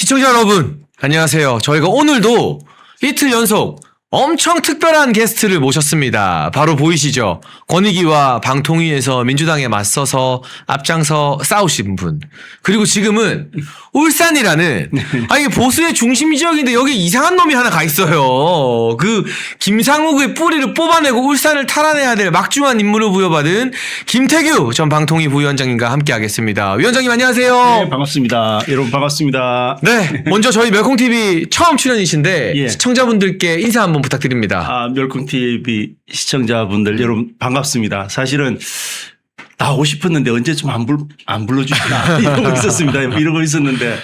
시청자 여러분, 안녕하세요. 저희가 오늘도 이틀 연속 엄청 특별한 게스트를 모셨습니다. 바로 보이시죠? 권익위와 방통위에서 민주당에 맞서서 앞장서 싸우신 분. 그리고 지금은 울산이라는, 이게 보수의 중심 지역인데 여기 이상한 놈이 하나 가 있어요. 그 김상욱의 뿌리를 뽑아내고 울산을 탈환해야 될 막중한 임무를 부여받은 김태규 전 방통위 부위원장님과 함께 하겠습니다. 위원장님 안녕하세요. 네, 반갑습니다. 여러분 반갑습니다. 네, 먼저 저희 멸콩TV 처음 출연이신데 예. 시청자분들께 인사 한번 부탁드립니다. 멸콩TV 시청자분들 여러분 반갑습니다. 사실은 나오고 싶었는데 언제쯤 안 불러주시나 이러고 있었습니다. 이러고 있었는데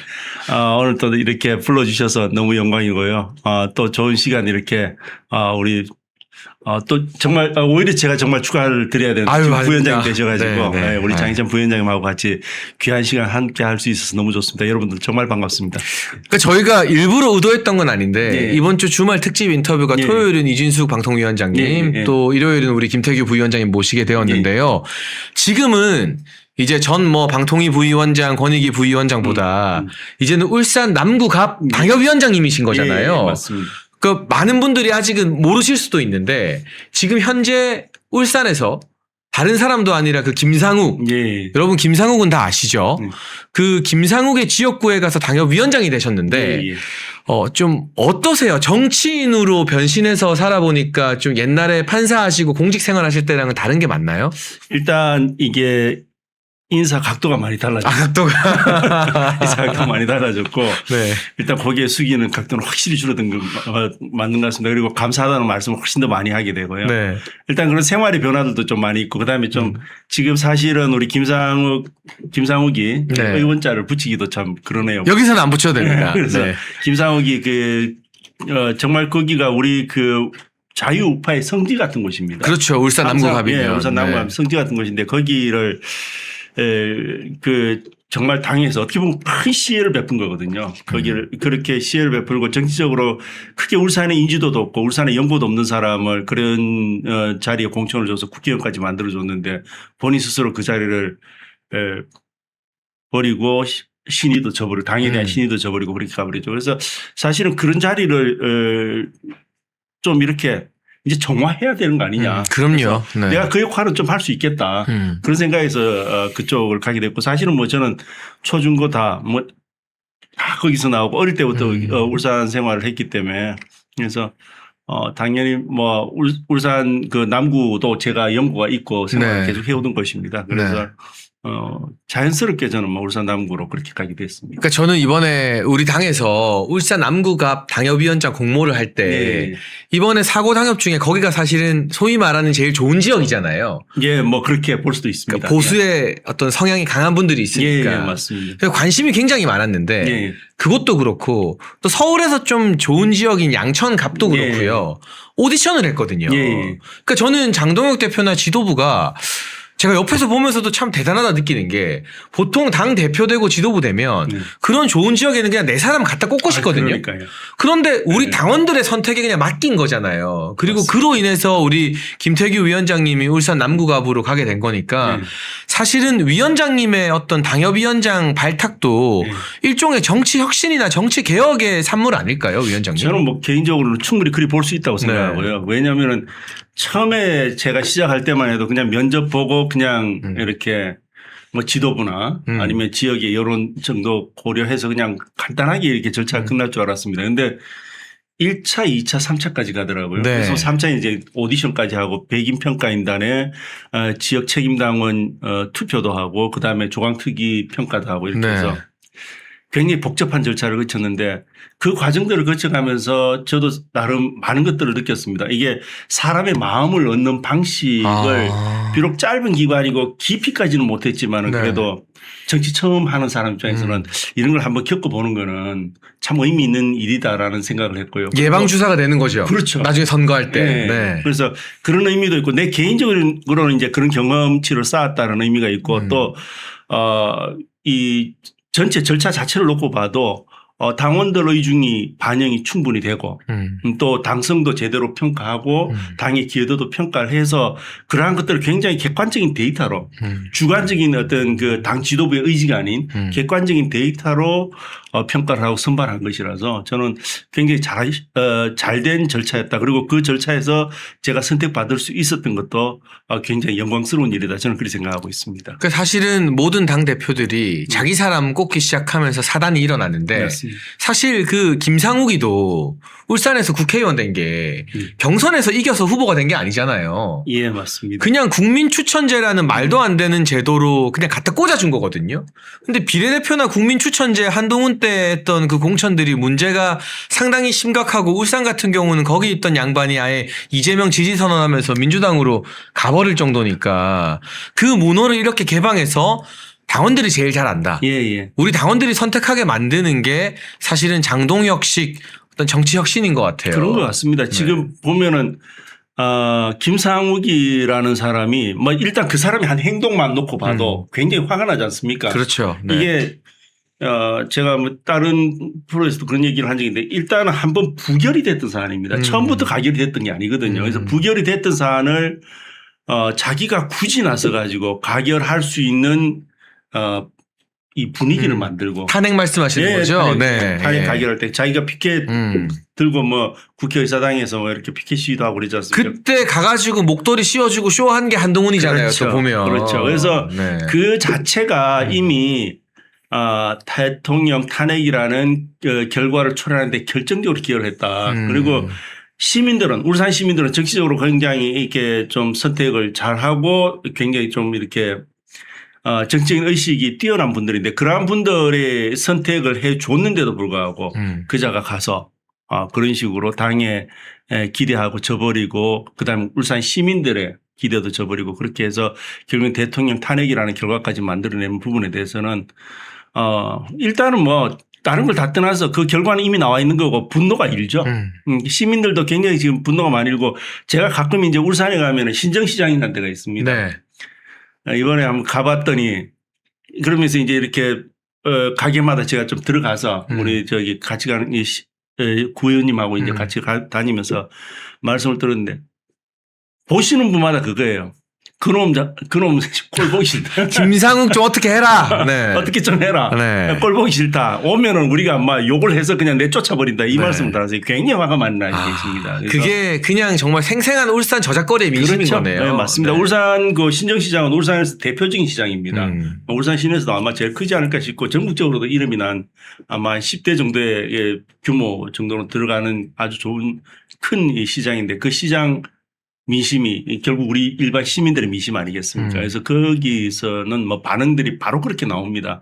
오늘 또 이렇게 불러주셔서 너무 영광이고요. 또 좋은 시간 이렇게 우리 또 정말 오히려 제가 정말 축하를 드려야 되는 부위원장님 되셔가지고 네, 네. 우리 장희찬 부위원장님하고 같이 귀한 시간 함께 할 수 있어서 너무 좋습니다. 여러분들 정말 반갑습니다. 그러니까 저희가 일부러 의도했던 건 아닌데 예. 이번 주 주말 특집 인터뷰가 예. 토요일은 이진숙 방통위원장님 예. 또 일요일은 우리 김태규 부위원장님 모시게 되었는데요. 지금은 이제 전 방통위 부위원장, 권익위 부위원장보다 이제는 울산 남구갑 당협위원장님이신 거잖아요. 예, 맞습니다. 그 많은 분들이 아직은 모르실 수도 있는데 지금 현재 울산에서 다른 사람도 아니라 그 김상욱 예. 여러분 김상욱은 다 아시죠? 그 김상욱의 지역구에 가서 당협위원장이 되셨는데 예. 좀 어떠세요? 정치인으로 변신해서 살아보니까 좀 옛날에 판사하시고 공직 생활하실 때랑은 다른 게 맞나요? 일단 이게 인사 각도가 많이 달라졌고 각도가 인사 각도가 많이 달라졌고 네. 일단 고개 숙이는 각도는 확실히 줄어든 거 맞는 것 같습니다. 그리고 감사하다는 말씀을 훨씬 더 많이 하게 되고요. 네. 일단 그런 생활의 변화들도 좀 많이 있고 그다음에 좀 지금 사실은 우리 김상욱이 네. 의원자를 붙이기도 참 그러네요. 여기서는 안 붙여도 됩니다. 그래서 네. 김상욱이 정말 거기가 우리 자유우파의 성지 같은 곳입니다. 그렇죠. 울산 남구갑이면. 예, 울산 남구갑 네. 성지 같은 곳인데 거기를 정말 당에서 어떻게 보면 큰 시혜를 베푼 거거든요. 거기를 그렇게 시혜를 베풀고 정치적으로 크게 울산에 인지도도 없고 울산에 연고도 없는 사람을 그런 자리에 공천을 줘서 국회의원까지 만들어줬는데 본인 스스로 그 자리를 버리고 신의도 저버리고 당에 대한 신의도 저버리고 그렇게 가버리죠. 그래서 사실은 그런 자리를 좀 이렇게 이제 정화해야 되는 거 아니냐. 그럼요. 네. 내가 그 역할은 좀 할 수 있겠다. 그런 생각에서 그쪽을 가게 됐고 사실은 저는 초중고 다 거기서 나오고 어릴 때부터 울산 생활을 했기 때문에 그래서 당연히 울산 그 남구도 제가 연고가 있고 생활을 네. 계속 해오던 것입니다. 그래서 네. 자연스럽게 저는 울산 남구로 그렇게 가게 됐습니다. 그러니까 저는 이번에 우리 당에서 울산 남구갑 당협위원장 공모를 할 때 네. 이번에 4고 당협 중에 거기가 사실은 소위 말하는 제일 좋은 지역이잖아요. 예, 그렇게 볼 수도 있습니다. 그러니까 보수의 어떤 성향이 강한 분들이 있으니까. 예, 맞습니다. 그래서 관심이 굉장히 많았는데 예. 그것도 그렇고 또 서울에서 좀 좋은 지역인 양천갑도 그렇고요. 오디션을 했거든요. 예. 그러니까 저는 장동혁 대표나 지도부가 제가 옆에서 보면서도 참 대단하다 느끼는 게 보통 당 대표 되고 지도부 되면 그런 좋은 지역에는 그냥 내 사람 갖다 꽂고 싶거든요. 그러니까요. 그런데 우리 당원들의 선택에 그냥 맡긴 거잖아요. 그리고 그로 인해서 우리 김태규 위원장님이 울산 남구갑으로 가게 된 거니까 사실은 위원장님의 어떤 당협위원장 발탁도 일종의 정치 혁신이나 정치 개혁의 산물 아닐까요, 위원장님? 저는 개인적으로는 충분히 그리 볼 수 있다고 생각하고요. 왜냐하면은 처음에 제가 시작할 때만 해도 그냥 면접 보고 그냥 이렇게 지도부나 아니면 지역의 여론 정도 고려해서 그냥 간단하게 이렇게 절차가 끝날 줄 알았습니다. 근데 1차, 2차, 3차까지 가더라고요. 네. 그래서 3차에 이제 오디션까지 하고 백인평가인단에 지역 책임당원 투표도 하고 그다음에 조강특위 평가도 하고 이렇게 네. 해서 굉장히 복잡한 절차를 거쳤는데 그 과정들을 거쳐가면서 저도 나름 많은 것들을 느꼈습니다. 이게 사람의 마음을 얻는 방식을 비록 짧은 기간이고 깊이까지는 못했지만 네. 그래도 정치 처음 하는 사람 입장에서는 이런 걸 한번 겪어보는 거는 참 의미 있는 일이다라는 생각을 했고요. 예방주사가 되는 거죠. 그렇죠. 나중에 선거할 때. 네. 네. 그래서 그런 의미도 있고 내 개인적으로는 이제 그런 경험치를 쌓았다는 의미가 있고 또 이 전체 절차 자체를 놓고 봐도 당원들 의중이 반영이 충분히 되고 또 당성도 제대로 평가하고 당의 기여도도 평가를 해서 그러한 것들을 굉장히 객관적인 데이터로 주관적인 어떤 그 당 지도부의 의지가 아닌 객관적인 데이터로 평가를 하고 선발한 것이라서 저는 굉장히 잘된 절차였다. 그리고 그 절차에서 제가 선택받을 수 있었던 것도 굉장히 영광스러운 일이다. 저는 그렇게 생각하고 있습니다. 그 사실은 모든 당 대표들이 자기 사람 꼽기 시작하면서 사단이 일어났는데 맞습니다. 사실 그 김상욱이도 울산에서 국회의원 된 게 경선에서 이겨서 후보가 된 게 아니잖아요. 예, 맞습니다. 그냥 국민 추천제라는 말도 안 되는 제도로 그냥 갖다 꽂아준 거거든요. 근데 비례대표나 국민 추천제 한동훈 때 했던 그 공천들이 문제가 상당히 심각하고 울산 같은 경우는 거기 있던 양반이 아예 이재명 지지 선언하면서 민주당으로 가버릴 정도니까 그 문호를 이렇게 개방해서 당원들이 제일 잘 안다. 예, 예. 우리 당원들이 선택하게 만드는 게 사실은 장동혁식 어떤 정치 혁신인 것 같아요. 그런 것 같습니다. 지금 보면은 김상욱이라는 사람이 뭐 일단 그 사람이 한 행동만 놓고 봐도 굉장히 화가 나지 않습니까? 그렇죠. 네. 이게 제가 뭐 다른 프로에서도 그런 얘기를 한 적이 있는데 일단은 한번 부결이 됐던 사안입니다. 처음부터 가결이 됐던 게 아니거든요. 그래서 부결이 됐던 사안을 자기가 굳이 나서 가지고 가결할 수 있는 이 분위기를 만들고 탄핵 말씀하시는 거죠? 네. 탄핵 가결할 때 자기가 피켓 들고 뭐 국회의사당에서 뭐 이렇게 피켓 시위도 하고 그러지 않습니까? 그때 가가지고 목도리 씌워주고 쇼한 게 한동훈이잖아요. 그렇죠. 또 보면. 그렇죠. 그래서 네. 그 자체가 이미 대통령 탄핵이라는 결과를 초래하는데 결정적으로 기여를 했다. 그리고 시민들은 울산 시민들은 정치적으로 굉장히 이렇게 좀 선택을 잘하고 굉장히 좀 이렇게 정치적인 의식이 뛰어난 분들인데 그러한 분들의 선택을 해 줬는데도 불구하고 그자가 가서 그런 식으로 당에 기대하고 져버리고 그다음에 울산 시민들의 기대도 져버리고 그렇게 해서 결국 대통령 탄핵이라는 결과까지 만들어내는 부분에 대해서는 일단은 뭐 다른 걸 다 떠나서 그 결과는 이미 나와 있는 거고 분노가 일죠. 시민들도 굉장히 지금 분노가 많이 일고 제가 가끔 이제 울산에 가면 신정시장이라는 데가 있습니다. 네. 이번에 한번 가봤더니 그러면서 이제 이렇게 가게마다 제가 좀 들어가서 우리 저기 같이 가는 이 구의원님하고 이제 같이 다니면서 말씀을 들었는데 보시는 분마다 그거예요. 그놈 꼴 보기 싫다. 김상욱 좀 어떻게 해라. 네. 어떻게 좀 해라. 네. 꼴 보기 싫다. 오면은 우리가 막 욕을 해서 그냥 내쫓아버린다. 이 말씀을 들어서 굉장히 화가 많이 나게 있습니다. 그게 그냥 정말 생생한 울산 저작거리의 민심인 그렇죠. 거네요. 네, 맞습니다. 네. 울산 그 신정시장은 울산에서 대표적인 시장입니다. 울산 시내에서도 아마 제일 크지 않을까 싶고 전국적으로도 이름이 난 아마 10대 정도의 규모 정도로 들어가는 아주 좋은 큰 이 시장인데 그 시장 민심이 결국 우리 일반 시민들의 민심 아니겠습니까? 그래서 거기서는 뭐 반응들이 바로 그렇게 나옵니다.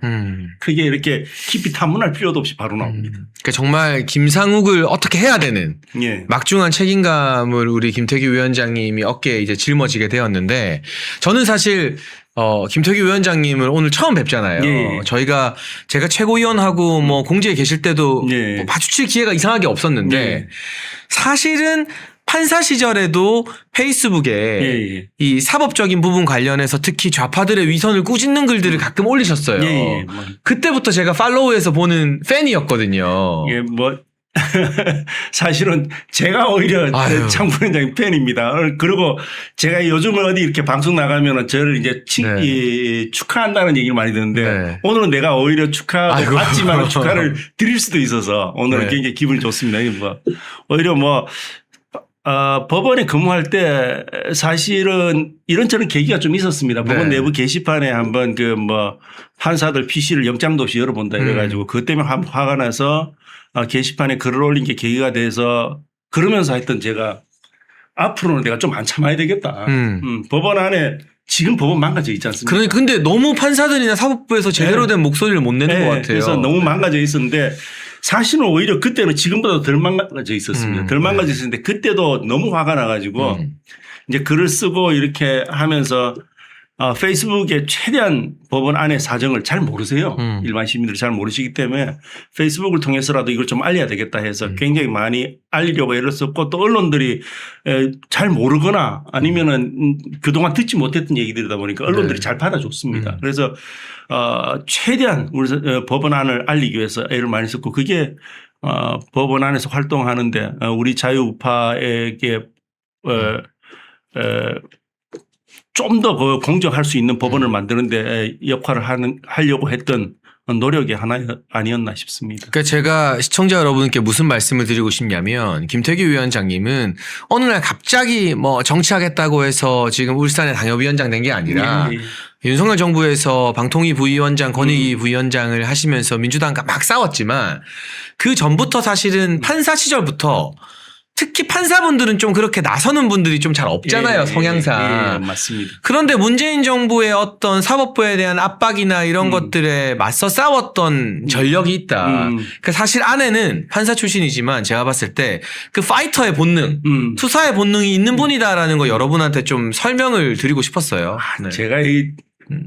크게 이렇게 깊이 탐문할 필요도 없이 바로 나옵니다. 그러니까 정말 김상욱을 어떻게 해야 되는 예. 막중한 책임감을 우리 김태규 위원장님이 어깨에 이제 짊어지게 되었는데 저는 사실 김태규 위원장님을 오늘 처음 뵙잖아요. 예. 제가 최고위원하고 뭐 공지에 계실 때도 예. 뭐 마주칠 기회가 이상하게 없었는데 예. 사실은 판사 시절에도 페이스북에 예. 이 사법적인 부분 관련해서 특히 좌파들의 위선을 꾸짖는 글들을 가끔 올리셨어요. 예. 그때부터 제가 팔로우해서 보는 팬이었거든요. 예, 뭐 사실은 제가 오히려 아유. 장 부위원장님 팬입니다. 그리고 제가 요즘은 어디 이렇게 방송 나가면은 저를 이제 축하한다는 얘기를 많이 듣는데 네. 오늘은 내가 오히려 축하도 받지만 축하를 드릴 수도 있어서 오늘은 네. 굉장히 기분이 좋습니다. 뭐 오히려 뭐 법원에 근무할 때 사실은 이런저런 계기가 좀 있었습니다. 법원 내부 게시판에 한번 그 뭐 판사들 PC를 영장도 없이 열어본다 이래가지고 그것 때문에 화가 나서 게시판에 글을 올린 게 계기가 돼서 그러면서 하여튼 제가 앞으로는 내가 좀 안 참아야 되겠다. 법원 안에 지금 법원 망가져 있지 않습니까? 그러니까 근데 너무 판사들이나 사법부에서 제대로 된 목소리를 못 내는 것 같아요. 그래서 너무 망가져 있었는데 사실은 오히려 그때는 지금보다 덜 망가져 있었습니다. 덜 망가져 있었는데 그때도 너무 화가 나가지고 이제 글을 쓰고 이렇게 하면서 페이스북에 최대한 법원 안의 사정을 잘 모르세요. 일반 시민들이 잘 모르시기 때문에 페이스북을 통해서라도 이걸 좀 알려야 되겠다 해서 굉장히 많이 알리려고 애를 썼고 또 언론들이 잘 모르거나 아니면은 그동안 듣지 못했던 얘기들이다 보니까 언론들이 잘 받아줬습니다. 그래서 최대한 우리 법원 안을 알리기 위해서 애를 많이 썼고 그게 법원 안에서 활동하는데 우리 자유우파에게 좀 더 공정할 수 있는 법원을 만드는데 역할을 하려고 했던 노력의 하나 아니었나 싶습니다. 그러니까 제가 시청자 여러분께 무슨 말씀을 드리고 싶냐면 김태규 위원장님은 어느 날 갑자기 뭐 정치하겠다고 해서 지금 울산에 당협위원장 된 게 아니라 예, 예. 윤석열 정부에서 방통위 부위원장, 권익위 부위원장을 하시면서 민주당과 막 싸웠지만 그 전부터 사실은 판사 시절부터 특히 판사분들은 좀 그렇게 나서는 분들이 좀 잘 없잖아요, 예, 성향상. 예, 맞습니다. 그런데 문재인 정부의 어떤 사법부에 대한 압박이나 이런 것들에 맞서 싸웠던 전력이 있다. 그 사실 안에는 판사 출신이지만 제가 봤을 때 그 파이터의 본능, 투사의 본능이 있는 분이다라는 거 여러분한테 좀 설명을 드리고 싶었어요. 네. 제가 이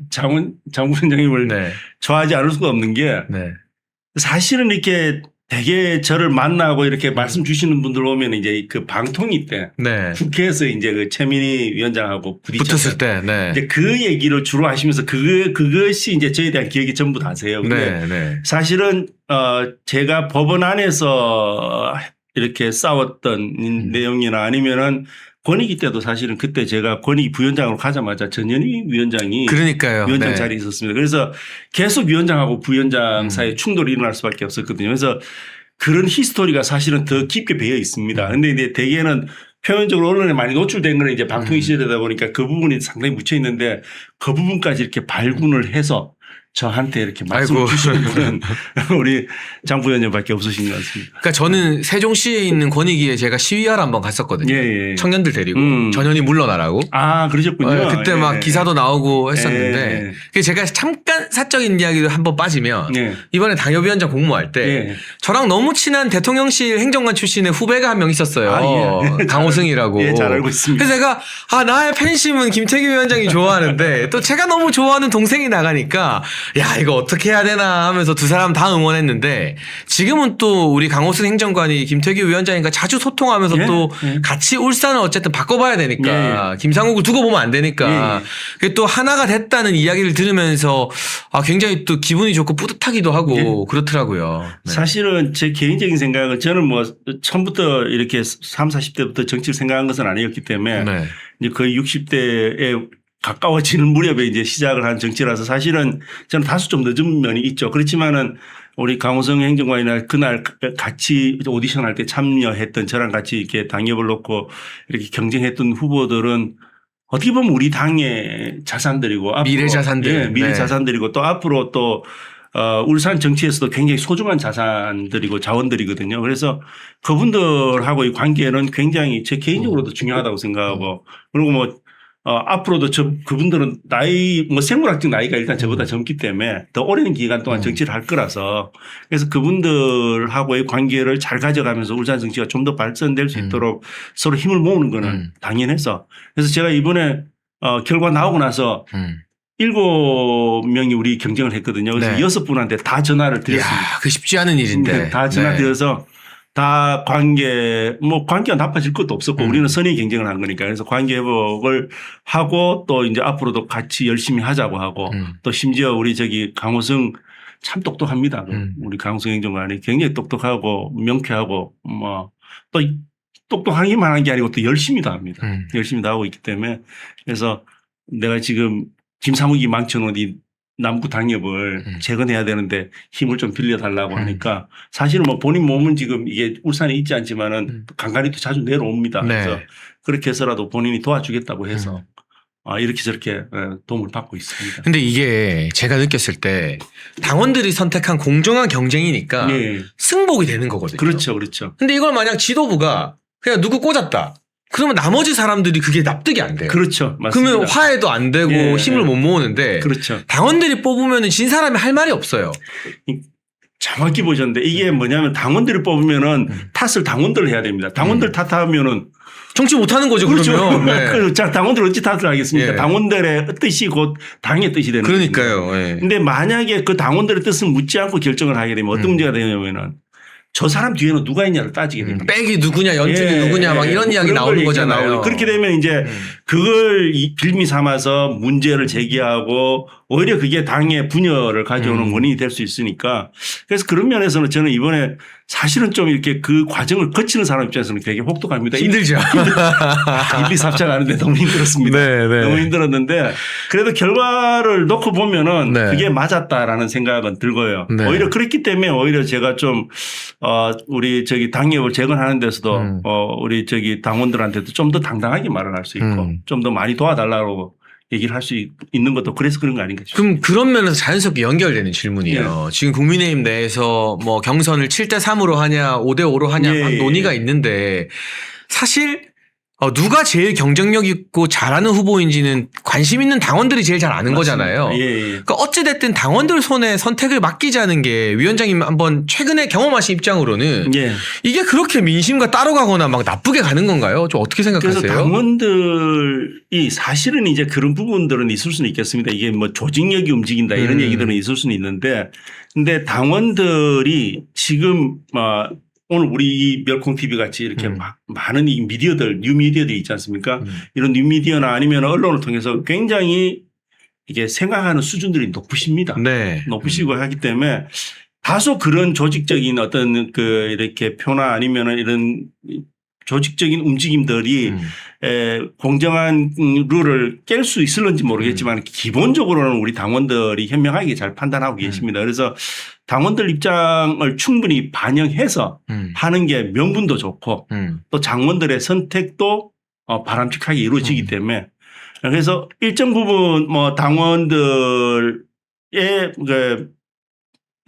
장부위원장님을 네. 좋아하지 않을 수가 없는 게 네. 사실은 이렇게 되게 저를 만나고 이렇게 말씀 주시는 분들 오면 이제 그 방통위 때 네. 국회에서 이제 그 최민희 위원장하고 붙었을 때, 네. 이제 그 얘기를 주로 하시면서 그것이 이제 저에 대한 기억이 전부 다세요. 근데 네, 네. 사실은 제가 법원 안에서 이렇게 싸웠던 내용이나 아니면은 권익위 때도 사실은 그때 제가 권익위 부위원장으로 가자마자 전현희 위원장이 그러니까요. 위원장 네. 자리에 있었습니다. 그래서 계속 위원장하고 부위원장 사이에 충돌이 일어날 수밖에 없었거든요. 그래서 그런 히스토리가 사실은 더 깊게 배어 있습니다. 근데 이제 대개는 표면적으로 언론에 많이 노출된 거는 이제 방통위 시절이다 보니까 그 부분이 상당히 묻혀 있는데 그 부분까지 이렇게 발군을 해서 저한테 이렇게 말씀을 아이고. 주시는 분은 우리 장 부위원장밖에 없으신 것 같습니다. 그러니까 저는 세종시에 있는 권익위에 제가 시위하러 한번 갔었거든요. 예, 예. 청년들 데리고 전현희 물러나라고. 아, 그러셨군요. 그때 막 예, 기사도 나오고 했었는데 예. 그래서 제가 잠깐 사적인 이야기로 한번 빠지면 예. 이번에 당협위원장 공모할 때 예. 저랑 너무 친한 대통령실 행정관 출신의 후배가 한 명 있었어요. 아, 예. 강호승이라고. 예, 잘 알고 있습니다. 그래서 제가 나의 팬심은 김태규 위원장이 좋아하는데 또 제가 너무 좋아하는 동생이 나가니까 야 이거 어떻게 해야 되나 하면서 두 사람 다 응원했는데 지금은 또 우리 강호승 행정관이 김태규 위원장과 자주 소통하면서 예, 또 예. 같이 울산을 어쨌든 바꿔봐야 되니까 김상욱을 두고 보면 안 되니까 그게 또 하나가 됐다는 이야기를 들으면서 굉장히 또 기분이 좋고 뿌듯하기도 하고 그렇더라고요. 네. 사실은 제 개인적인 생각은 저는 뭐 처음부터 이렇게 3, 40대부터 정치를 생각한 것은 아니었기 때문에 네. 이제 거의 60대에 가까워지는 무렵에 이제 시작을 한 정치라서 사실은 저는 다소 좀 늦은 면이 있죠. 그렇지만은 우리 강호성 행정관이나 그날 같이 오디션 할 때 참여했던 저랑 같이 이렇게 당협을 놓고 이렇게 경쟁했던 후보들은 어떻게 보면 우리 당의 자산들이고 미래 자산들. 예, 미래 네. 자산들이고 또 앞으로 또 울산 정치에서도 굉장히 소중한 자산들이고 자원들이거든요. 그래서 그분들하고의 관계는 굉장히 제 개인적으로도 중요하다고 생각하고 그리고 뭐 앞으로도 그분들은 생물학적 나이가 일단 저보다 젊기 때문에 더 오랜 기간 동안 정치를 할 거라서 그래서 그분들하고의 관계를 잘 가져가면서 울산 정치가 좀 더 발전될 수 있도록 서로 힘을 모으는 거는 당연해서 그래서 제가 이번에 결과 나오고 나서 7명이 우리 경쟁을 했거든요. 그래서 네. 6분한테 다 전화를 드렸습니다. 이야, 그 쉽지 않은 일인데. 다 전화 네. 드려서 다 관계가 나빠질 것도 없었고 우리는 선의 경쟁을 한 거니까 그래서 관계 회복을 하고 또 이제 앞으로도 같이 열심히 하자고 하고 또 심지어 우리 강호승 참 똑똑합니다. 우리 강호승 행정관이 굉장히 똑똑하고 명쾌하고 뭐 또 똑똑하기만 한 게 아니고 또 열심히도 합니다. 열심히도 하고 있기 때문에 그래서 내가 지금 김상욱이 망쳐놓은 이 남구 당협을 재건해야 되는데 힘을 좀 빌려달라고 하니까 사실은 뭐 본인 몸은 지금 이게 울산에 있지 않지만은 간간히 또 자주 내려옵니다. 네. 그래서 그렇게 해서라도 본인이 도와주겠다고 해서 이렇게 저렇게 도움을 받고 있습니다. 근데 이게 제가 느꼈을 때 당원들이 선택한 공정한 경쟁이니까 네. 승복이 되는 거거든요. 그렇죠. 그렇죠. 근데 이걸 만약 지도부가 그냥 누구 꽂았다. 그러면 나머지 사람들이 그게 납득이 안 돼요. 그렇죠. 맞습니다. 그러면 화해도 안 되고 예. 힘을 못 모으는데 그렇죠. 당원들이 뽑으면 진 사람이 할 말이 없어요. 정확히 보셨는데 이게 뭐냐면 당원들을 뽑으면은 탓을 당원들 해야 됩니다. 당원들 탓하면은 정치 못하는 거죠. 그렇죠. 그러면. 네. 자, 당원들 어찌 탓을 하겠습니까? 예. 당원들의 뜻이 곧 당의 뜻이 되는 거죠. 그러니까요. 예. 근데 만약에 그 당원들의 뜻을 묻지 않고 결정을 하게 되면 어떤 문제가 되냐면은 저 사람 뒤에는 누가 있냐를 따지게 됩니다. 백이 누구냐, 연준이 예, 누구냐, 막 예. 이런 이야기 그런 걸 나오는 얘기가 거잖아요. 나오고. 그렇게 되면 이제 그걸 빌미 삼아서 문제를 제기하고 오히려 그게 당의 분열을 가져오는 원인이 될 수 있으니까 그래서 그런 면에서는 저는 이번에 사실은 좀 이렇게 그 과정을 거치는 사람 입장에서는 되게 혹독합니다. 힘들죠. 인비삽장하는데 너무 힘들었습니다. 네, 네. 너무 힘들었는데 그래도 결과를 놓고 보면은 네. 그게 맞았다라는 생각은 들고요. 네. 오히려 그랬기 때문에 오히려 제가 좀 우리 당협을 재건하는 데서도 우리 당원들한테도 좀 더 당당하게 말을 할 수 있고 좀 더 많이 도와달라고 얘기를 할 수 있는 것도 그래서 그런 거 아닌가 싶습니다. 그럼 그런 면에서 자연스럽게 연결되는 질문이에요. 지금 국민의힘 내에서 뭐 경선을 7대3으로 하냐 5대5로 하냐 막 논의가 있는데 사실 누가 제일 경쟁력 있고 잘하는 후보인지는 관심 있는 당원들이 제일 잘 아는 맞습니다. 거잖아요. 예. 그러니까 어찌됐든 당원들 손에 선택을 맡기자는 게 위원장님 한번 최근에 경험하신 입장으로는 예. 이게 그렇게 민심과 따로 가거나 막 나쁘게 가는 건가요? 좀 어떻게 생각하세요? 그래서 당원들이 사실은 이제 그런 부분들은 있을 수는 있겠습니다. 이게 뭐 조직력이 움직인다 이런 얘기들은 있을 수는 있는데 근데 당원들이 지금 오늘 우리 이 멸콩 TV 같이 이렇게 많은 이 미디어들, 뉴 미디어들이 있지 않습니까? 이런 뉴 미디어나 아니면 언론을 통해서 굉장히 이게 생각하는 수준들이 높으십니다. 네. 높으시고 하기 때문에 다소 그런 조직적인 어떤 이렇게 표나 아니면은 이런 조직적인 움직임들이 공정한 룰을 깰 수 있을런지 모르겠지만 기본적으로는 우리 당원들이 현명하게 잘 판단하고 계십니다. 그래서 당원들 입장을 충분히 반영해서 하는 게 명분도 좋고 또 장원들의 선택도 바람직하게 이루어지기 때문에 그래서 일정 부분 뭐 당원들의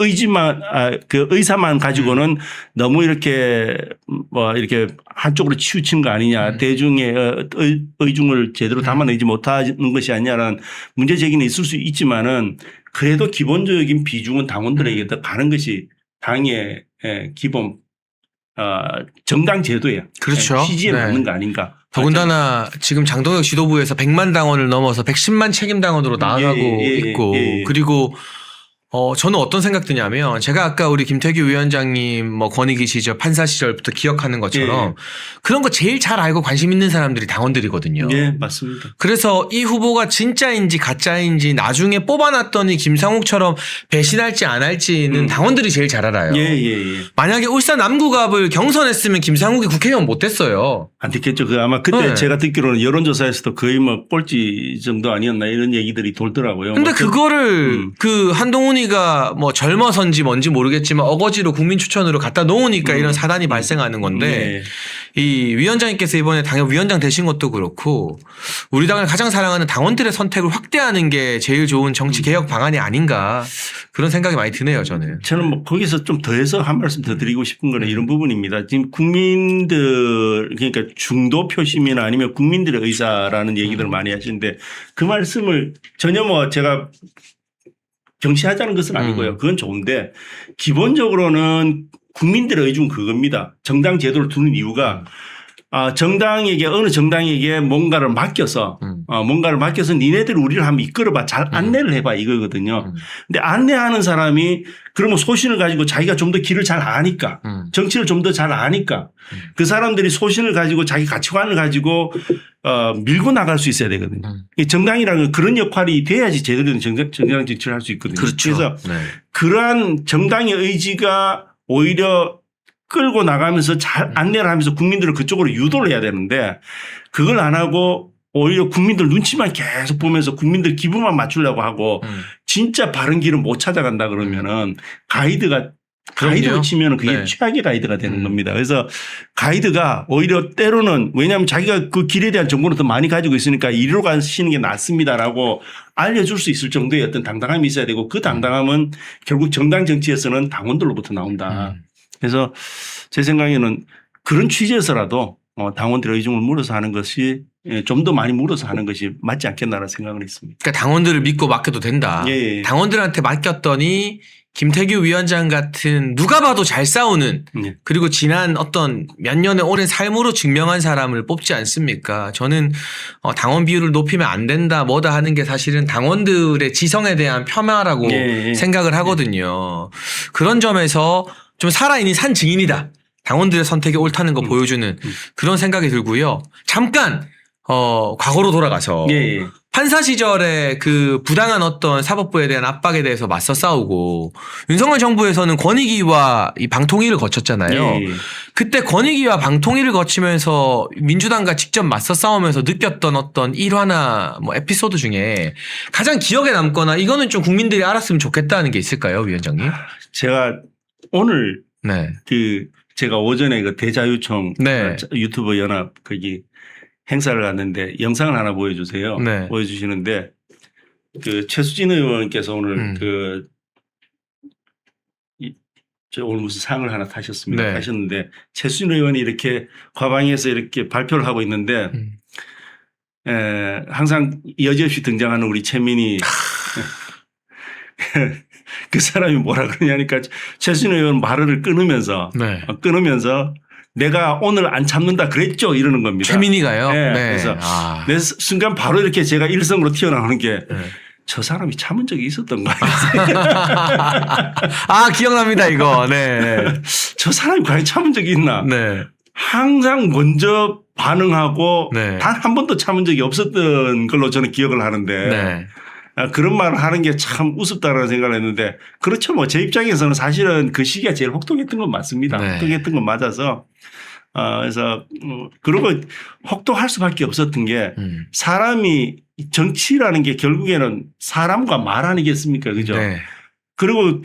의사만 가지고는 너무 이렇게 이렇게 한쪽으로 치우친 거 아니냐. 대중의 의중을 제대로 담아내지 못하는 것이 아니냐라는 문제 제기는 있을 수 있지만은 그래도 기본적인 비중은 당원들에게 더 가는 것이 당의 기본 정당 제도예요. 그렇죠. 취지에 네. 맞는 거 아닌가. 더군다나 지금 장동혁 지도부에서 100만 당원을 넘어서 110만 책임 당원으로 나아가고 있고 그리고 저는 어떤 생각 드냐면 제가 아까 우리 김태규 위원장님 뭐 권익위 시절 판사 시절부터 기억하는 것처럼 그런 거 제일 잘 알고 관심 있는 사람들이 당원들이거든요. 네, 맞습니다. 그래서 이 후보가 진짜인지 가짜인지 나중에 뽑아놨더니 김상욱처럼 배신할지 안 할지는 당원들이 제일 잘 알아요. 만약에 울산 남구갑을 경선했으면 김상욱이 국회의원 못 됐어요. 안 됐겠죠. 아마 그때 제가 듣기로는 여론조사에서도 거의 뭐 꼴찌 정도 아니었나 이런 얘기들이 돌더라고요. 근데 그거를 한동훈이가 뭐 젊어서인지 뭔지 모르겠지만 어거지로 국민 추천으로 갖다 놓으니까 이런 사단이 발생하는 건데 이 위원장님께서 이번에 당협 위원장 되신 것도 그렇고 우리 당을 가장 사랑하는 당원들의 선택을 확대하는 게 제일 좋은 정치 개혁 방안이 아닌가 그런 생각이 많이 드네요. 저는 뭐 거기서 좀 더해서 한 말씀 더 드리고 싶은 거는 이런 부분입니다. 지금 국민들 그러니까 중도 표심이나 아니면 국민들의 의사라는 얘기들을 많이 하시는데 그 말씀을 전혀 뭐 제가 경시하자는 것은 아니고요. 그건 좋은데 기본적으로는 국민들의 의중은 그겁니다. 정당 제도를 두는 이유가 정당에게 어느 정당에게 뭔가를 맡겨서 니네들 우리를 한번 이끌어봐 잘 안내를 해봐 이거거든요. 근데 안내하는 사람이 그러면 소신을 가지고 자기가 좀 더 길을 잘 아니까 정치를 좀 더 잘 아니까 그 사람들이 소신을 가지고 자기 가치관을 가지고 밀고 나갈 수 있어야 되거든요. 정당이라는 건 그런 역할이 돼야지 제대로 된 정당 정치를 할 수 있거든요. 그렇죠. 그래서 그러한 정당의 의지가 오히려 끌고 나가면서 잘 안내를 하면서 국민들을 그쪽으로 유도를 해야 되는데 그걸 안 하고 오히려 국민들 눈치만 계속 보면서 국민들 기분만 맞추려고 하고 진짜 바른 길을 못 찾아간다 그러면은 가이드로 치면은 그게 최악의 가이드가 되는 겁니다. 그래서 가이드가 오히려 때로는 왜냐하면 자기가 그 길에 대한 정보를 더 많이 가지고 있으니까 이리로 가시는 게 낫습니다라고 알려줄 수 있을 정도의 어떤 당당함이 있어야 되고 그 당당함은 결국 정당 정치에서는 당원들로부터 나온다. 그래서 제 생각에는 그런 취지에서라도 당원들의 의중을 물어서 하는 것이 좀 더 많이 물어서 하는 것이 맞지 않겠나라는 생각을 했습니다. 그러니까 당원들을 믿고 맡겨도 된다. 당원들한테 맡겼더니 김태규 위원장 같은 누가 봐도 잘 싸우는 그리고 지난 어떤 몇 년의 오랜 삶으로 증명한 사람을 뽑지 않습니까? 저는 당원 비율을 높이면 안 된다 뭐다 하는 게 사실은 당원들의 지성에 대한 폄하라고 생각을 하거든요. 그런 점에서 좀 살아있는 산 증인이다. 당원들의 선택이 옳다는 거 보여주는 그런 생각이 들고요. 잠깐 과거로 돌아가서 판사 시절에 그 부당한 어떤 사법부에 대한 압박에 대해서 맞서 싸우고 윤석열 정부에서는 권익위와 이 방통위를 거쳤잖아요. 예, 예. 그때 권익위와 방통위를 거치면서 민주당과 직접 맞서 싸우면서 느꼈던 어떤 일화나 뭐 에피소드 중에 가장 기억에 남거나 이거는 좀 국민들이 알았으면 좋겠다는 게 있을까요, 위원장님? 제가 오늘 네. 제가 오전에 그 대자유총 네. 유튜버 연합 거기 행사를 갔는데 영상을 하나 보여주세요. 네. 보여주시는데 그 최수진 의원께서 오늘 저 오늘 무슨 상을 하나 타셨습니다. 네. 타셨는데 최수진 의원이 이렇게 과방에서 이렇게 발표를 하고 있는데 항상 여지없이 등장하는 우리 최민희 그 사람이 뭐라 그러냐니까 최수진 의원 말을 끊으면서 네. 내가 오늘 안 참는다 그랬죠 이러는 겁니다. 최민희가요? 네. 네. 그래서 아. 내 순간 바로 이렇게 제가 일성으로 튀어나오는 게 네. 저 사람이 참은 적이 있었던가. 아, 기억납니다, 이거. 네. 저 사람이 과연 참은 적이 있나. 네. 항상 먼저 반응하고 네. 단 한 번도 참은 적이 없었던 걸로 저는 기억을 하는데 네. 그런 말을 하는 게 참 우습다라는 생각을 했는데 그렇죠. 뭐 제 입장에서는 사실은 그 시기가 제일 혹독했던 건 맞습니다. 네. 혹독했던 건 맞아서 그래서 그리고 혹독할 수밖에 없었던 게 사람이 정치라는 게 결국에는 사람과 말 아니겠습니까? 그죠? 네. 그리고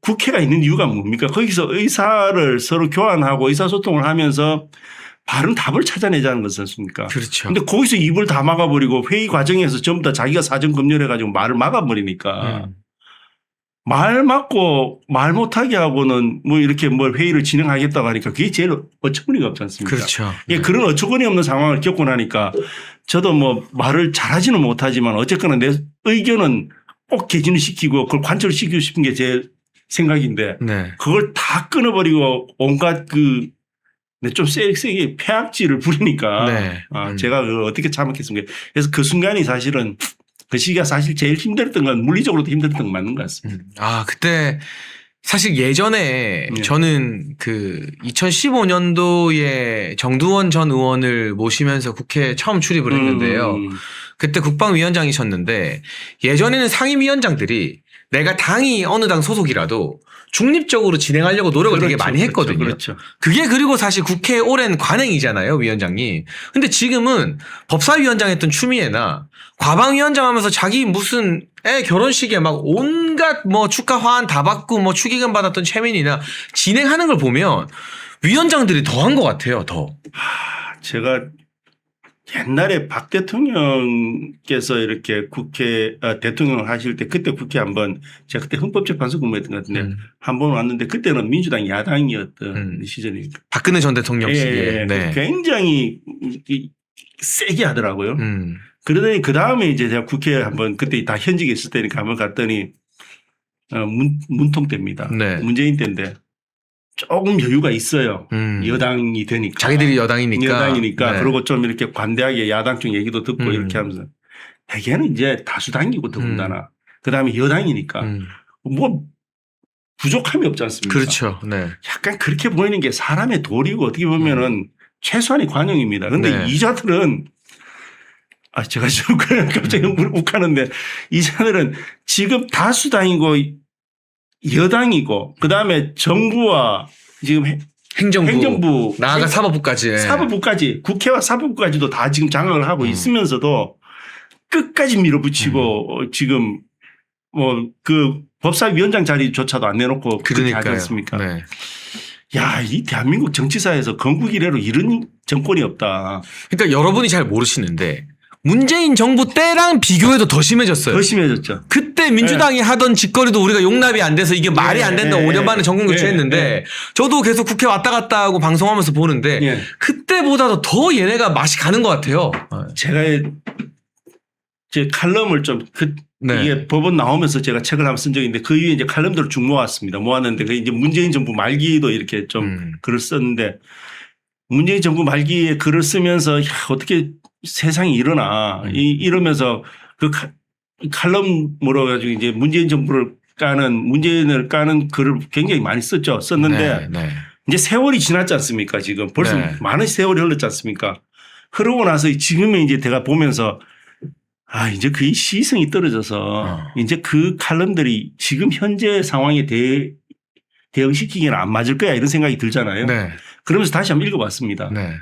국회가 있는 이유가 뭡니까? 거기서 의사를 서로 교환하고 의사소통을 하면서 바른 답을 찾아내자는 것이 않습니까? 그렇죠. 근데 거기서 입을 다 막아버리고 회의 과정에서 전부 다 자기가 사전 검열해가지고 말을 막아버리니까 말 막고 말 못하게 하고는 뭐 이렇게 뭐 회의를 진행하겠다고 하니까 그게 제일 어처구니가 없지 않습니까? 그렇죠. 예, 그런 어처구니 없는 상황을 겪고 나니까 저도 뭐 말을 잘하지는 못하지만 어쨌거나 내 의견은 꼭 개진을 시키고 그걸 관철을 시키고 싶은 게 제 생각인데 네. 그걸 다 끊어버리고 온갖 좀 세게 폐악질을 부리니까 네. 제가 그걸 어떻게 참았겠습니까? 그래서 그 순간이 사실은 그 시기가 사실 제일 힘들었던 건 물리적으로도 힘들었던 건 맞는 것 같습니다. 아, 그때 사실 예전에 네. 저는 그 2015년도에 정두원 전 의원을 모시면서 국회에 처음 출입을 했는데요. 그때 국방위원장이셨는데 예전에는 상임위원장들이 내가 당이 어느 당 소속이라도 중립적으로 진행하려고 노력을 되게 많이 했거든요. 그렇죠. 그게 그리고 사실 국회의 오랜 관행이잖아요, 위원장님. 근데 지금은 법사위원장 했던 추미애나 과방위원장 하면서 자기 무슨 애 결혼식에 막 온갖 뭐 축하 화환 다 받고 뭐 축의금 받았던 최민희나 진행하는 걸 보면 위원장들이 더 한 것 같아요, 더. 제가 옛날에 박 대통령께서 이렇게 대통령을 하실 때 그때 국회 한번 제가 그때 헌법재판소 근무했던 것 같은데 한 번 왔는데 그때는 민주당 야당이었던 시절이니까. 박근혜 전 대통령 시기에. 네. 굉장히 세게 하더라고요. 그러더니 그 다음에 이제 제가 국회에 한번 그때 다 현직에 있을 때니까 한번 갔더니 문통 때입니다. 네. 문재인 때인데 조금 여유가 있어요. 여당이 되니까. 자기들이 여당이니까. 네. 네. 그리고 좀 이렇게 관대하게 야당 쪽 얘기도 듣고 이렇게 하면서 대개는 이제 다수당이고 더군다나 그다음에 여당이니까 뭐 부족함이 없지 않습니까? 그렇죠. 네. 약간 그렇게 보이는 게 사람의 도리고 어떻게 보면은 최소한의 관용입니다. 그런데 네. 이자들은 제가 좀 갑자기 욱하는데 이자들은 지금 다수당이고 여당이고 그다음에 정부와 지금 행정부 나아가 사법부까지. 사법부까지 국회와 사법부까지도 다 지금 장악을 하고 있으면서도 끝까지 밀어붙이고 지금 뭐 그 법사위원장 자리조차도 안 내놓고 그렇게 하지 않습니까? 네. 야, 이 대한민국 정치사에서 건국 이래로 이런 정권이 없다. 그러니까 여러분이 잘 모르시는데 문재인 정부 때랑 비교해도 더 심해졌어요. 더 심해졌죠. 그때 민주당이 하던 짓거리도 우리가 용납이 안 돼서 이게 말이 안 된다 5년 만에 정권 교체했는데 저도 계속 국회 왔다 갔다 하고 방송하면서 보는데 그때보다도 더 얘네가 맛이 가는 것 같아요. 제가 제 칼럼을 좀 이게 법원 나오면서 제가 책을 한번 쓴 적이 있는데 그 위에 이제 칼럼들을 쭉 모았습니다. 모았는데 그 이제 문재인 정부 말기도 이렇게 좀 글을 썼는데 문재인 정부 말기에 글을 쓰면서 어떻게 세상이 일어나 이러면서 그 칼럼으로 가지고 이제 문재인 정부를 문재인을 까는 글을 굉장히 많이 썼는데 이제 세월이 지났지 않습니까? 지금 벌써 많은 세월이 흘렀지 않습니까? 흐르고 나서 지금에 이제 제가 보면서 이제 그 시성이 떨어져서 이제 그 칼럼들이 지금 현재 상황에 대응시키기는 안 맞을 거야 이런 생각이 들잖아요. 네. 그러면서 다시 한번 읽어봤습니다. 네.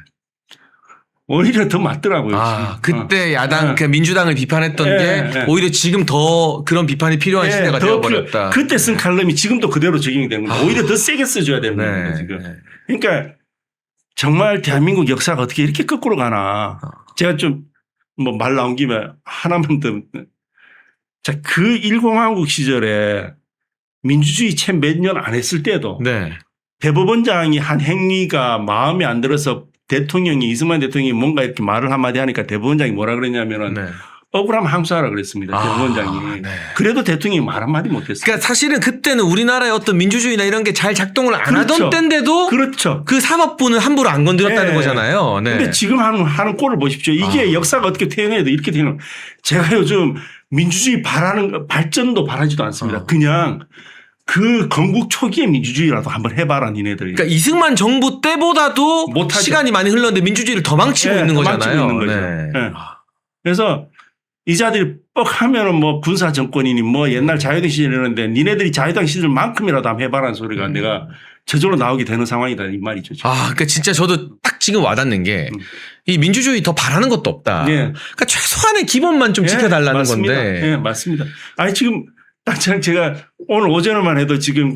오히려 더 맞더라고요. 그때 야당, 그 민주당을 비판했던 게 오히려 지금 더 그런 비판이 필요한 시대가 되어버렸다. 그때 쓴 칼럼이 지금도 그대로 적용이 되는 거예요. 오히려 더 세게 써줘야 되는 거예요, 네. 지금. 그러니까 정말 대한민국 역사가 어떻게 이렇게 거꾸로 가나. 제가 좀 뭐 말 나온 김에 하나만 더. 자, 그 일공화국 시절에 민주주의 채 몇 년 안 했을 때도 네. 대법원장이 한 행위가 마음에 안 들어서 대통령이 이승만 대통령이 뭔가 이렇게 말을 한마디 하니까 대법원장이 뭐라 그랬냐면은 네. 억울하면 항소하라 그랬습니다. 대법원장이. 네. 그래도 대통령이 말 한마디 못했어요. 그러니까 사실은 그때는 우리나라의 어떤 민주주의나 이런 게 잘 작동을 안 그렇죠. 하던 때인데도 그렇죠. 그 사법부는 함부로 안 건드렸다는 네. 거잖아요. 네. 근데 지금 하는 꼴을 보십시오. 이게 역사가 어떻게 퇴행해야 돼. 이렇게 되는. 제가 요즘 민주주의 발전도 바라지도 않습니다. 그냥 그 건국 초기의 민주주의라도 한번 해봐라 니네들. 그러니까 이승만 정부 때보다도 못하죠. 시간이 많이 흘렀는데 민주주의를 더 망치고 있는 더 거잖아요. 망치고 있는 거죠. 네. 네. 그래서 이 자들이 뻑 하면은 뭐 군사 정권이니 뭐 옛날 자유당 시절 이러는데 니네들이 자유당 시절만큼이라도 한번 해봐라는 소리가 내가 저절로 나오게 되는 상황이다 이 말이죠. 지금. 그러니까 진짜 저도 딱 지금 와닿는 게 이 민주주의 더 바라는 것도 없다. 네. 그러니까 최소한의 기본만 좀 지켜달라는 맞습니다. 건데. 네, 맞습니다. 지금 딱 제가 오늘 오전에만 해도 지금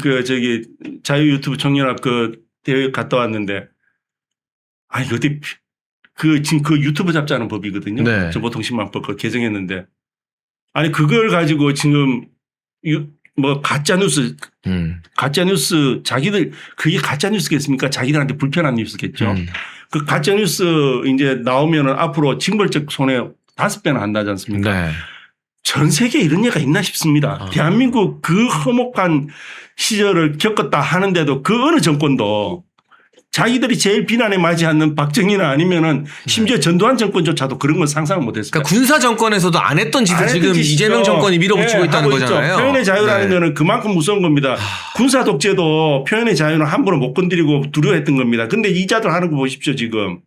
자유 유튜브 청년합 그 대회 갔다 왔는데 어디 지금 그 유튜브 잡자는 법이거든요. 네. 정보통신망법 그거 개정했는데 그걸 가지고 지금 뭐 가짜뉴스 자기들 그게 가짜뉴스겠습니까? 자기들한테 불편한 뉴스겠죠. 그 가짜뉴스 이제 나오면은 앞으로 징벌적 손해 5배나 한다지 않습니까? 네. 전 세계에 이런 예가 있나 싶습니다. 대한민국 그 허목한 시절을 겪었다 하는데도 그 어느 정권도 자기들이 제일 비난에 맞지 않는 박정희나 아니면은 심지어 전두환 정권조차도 그런 건 상상을 못했어요. 그러니까 군사 정권에서도 안 했던 짓을 지금 짓이죠. 이재명 정권이 밀어붙이고 있다는 거잖아요. 표현의 자유라는 거는 그만큼 무서운 겁니다. 군사 독재도 표현의 자유는 함부로 못 건드리고 두려워했던 겁니다. 근데 이자들 하는 거 보십시오 지금.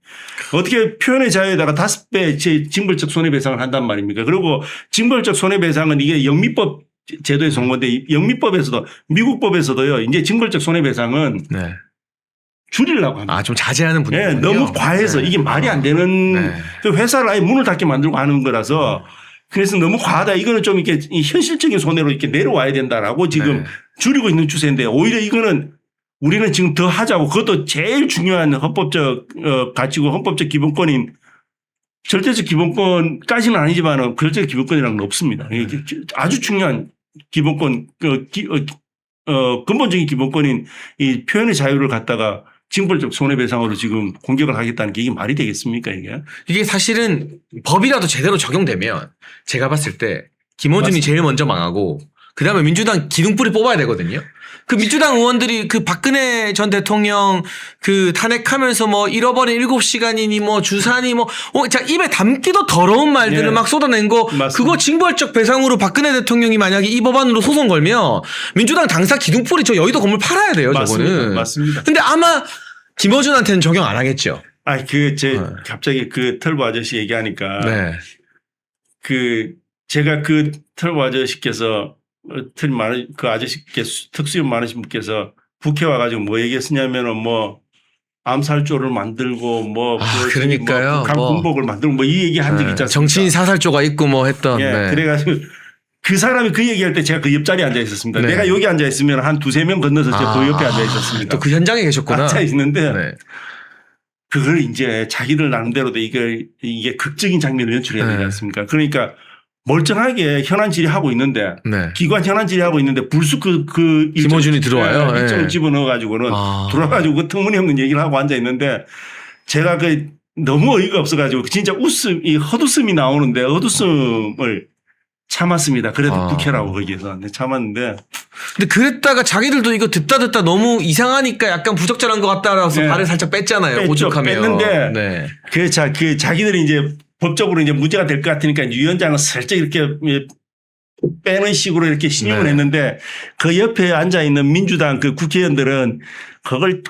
어떻게 표현의 자유에다가 5배 징벌적 손해배상을 한단 말입니까? 그리고 징벌적 손해배상은 이게 영미법 제도에 속건데 영미법에서도 미국 법에서도요. 이제 징벌적 손해배상은 네. 줄이려고 합니다. 좀 자제하는 분들. 너무 과해서 이게 말이 안 되는 회사를 아예 문을 닫게 만들고 하는 거라서 그래서 너무 과하다. 이거는 좀 이렇게 현실적인 손해로 이렇게 내려와야 된다라고 지금 줄이고 있는 추세인데 오히려 이거는 우리는 지금 더 하자고 그것도 제일 중요한 헌법적 가치고 헌법적 기본권인 절대적 기본권까지는 아니지만 절대적 기본권이라는 건 없습니다. 이게 아주 중요한 기본권 근본적인 기본권인 이 표현의 자유를 갖다가 징벌적 손해배상으로 지금 공격을 하겠다는 게 이게 말이 되겠습니까 이게 사실은 법이라도 제대로 적용되면 제가 봤을 때 김어준이 제일 먼저 망하고 그다음에 민주당 기둥뿌리 뽑아야 되거든요. 그 민주당 의원들이 그 박근혜 전 대통령 그 탄핵하면서 뭐 잃어버린 7시간이니 뭐 주사니 뭐 입에 담기도 더러운 말들을 막 쏟아낸 거 맞습니다. 그거 징벌적 배상으로 박근혜 대통령이 만약에 이 법안으로 소송 걸면 민주당 당사 기둥뿌리 저 여의도 건물 팔아야 돼요. 저거는. 맞습니다. 근데 아마 김어준한테는 적용 안 하겠죠. 갑자기 그 털보 아저씨 얘기하니까 네. 제가 그 털보 아저씨께서 그 아저씨께 특수위원 많으신 분께서 국회 와가지고 뭐 얘기했으냐면은 뭐 암살조를 만들고 뭐 그러니까요. 북한 군복을 만들고 뭐 이 얘기 한 적 있지 않습니까? 정치인 사살조가 있고 뭐 했던. 그래가지고 그 사람이 그 얘기할 때 제가 그 옆자리에 앉아 있었습니다. 내가 여기 앉아 있으면 한 2-3명 건너서 제가 그 옆에 앉아 있었습니다. 또 그 현장에 계셨구나. 앉아 있는데 그걸 이제 자기들 나름대로도 이게 극적인 장면을 연출해야 되지 않습니까? 그러니까 멀쩡하게 현안 질의하고 있는데 기관 현안 질의하고 있는데 불쑥 그 김어준이 들어와요. 일정을 집어넣어 가지고는 들어와가지고 그 터무니없는 얘기를 하고 앉아 있는데 제가 너무 어이가 없어가지고 진짜 헛웃음이 나오는데 헛웃음을 참았습니다. 그래도 국회라고 거기에서 참았는데. 근데 그랬다가 자기들도 이거 듣다 너무 이상하니까 약간 부적절한 것 같다라서 발을 살짝 뺐잖아요. 오죽하면. 뺐는데 그 자기들이 이제 법적으로 이제 문제가 될 것 같으니까 위원장은 살짝 이렇게 빼는 식으로 이렇게 신용을 했는데 그 옆에 앉아 있는 민주당 그 국회의원들은 그걸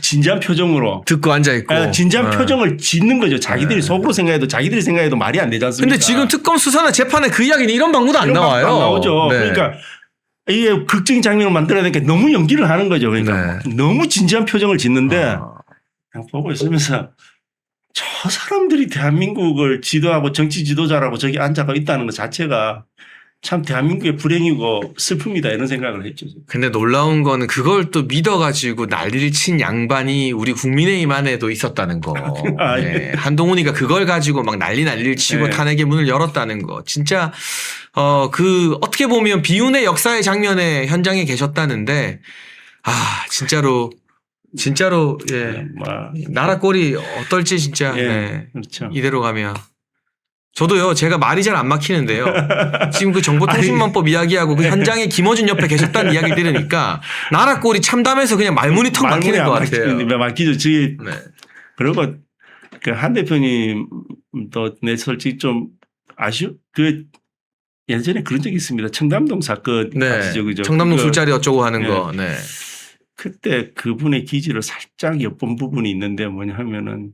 진지한 표정으로 듣고 앉아 있고. 진지한 표정을 짓는 거죠. 자기들이 속으로 자기들이 생각해도 말이 안 되지 않습니까? 근데 지금 특검 수사나 재판에 그 이야기는 이런 방구도 안 나와요. 안 나오죠. 네. 그러니까 이게 극적인 장면을 만들어야 되니까 너무 연기를 하는 거죠. 그러니까 너무 진지한 표정을 짓는데 그냥 보고 있으면서 저 사람들이 대한민국을 지도하고 정치 지도자라고 저기 앉아가 있다는 것 자체가 참 대한민국의 불행이고 슬픕니다. 이런 생각을 했죠. 근데 놀라운 거는 그걸 또 믿어가지고 난리를 친 양반이 우리 국민의힘 안에도 있었다는 거. 아, 네. 한동훈이가 그걸 가지고 막 난리를 치고 네. 탄핵의 문을 열었다는 거. 진짜 어떻게 보면 비운의 역사의 장면에 현장에 계셨다는데 진짜로 예. 나라 꼴이 어떨지 진짜 네. 그렇죠. 이대로 가면. 저도요, 제가 말이 잘 안 막히는데요. 지금 그 정보통신망법 이야기하고 그 현장에 김어준 옆에 계셨다는 이야기 들으니까 나라 꼴이 참담해서 그냥 말문이 턱 막히는 것 같아요. 막히죠. 그리고 그 한 대표님도 내 솔직히 좀 예전에 그런 적이 있습니다. 청담동 사건 아시죠? 그죠? 청담동 술자리 어쩌고 하는 거. 네. 그때 그분의 기질을 살짝 엿본 부분이 있는데 뭐냐 하면은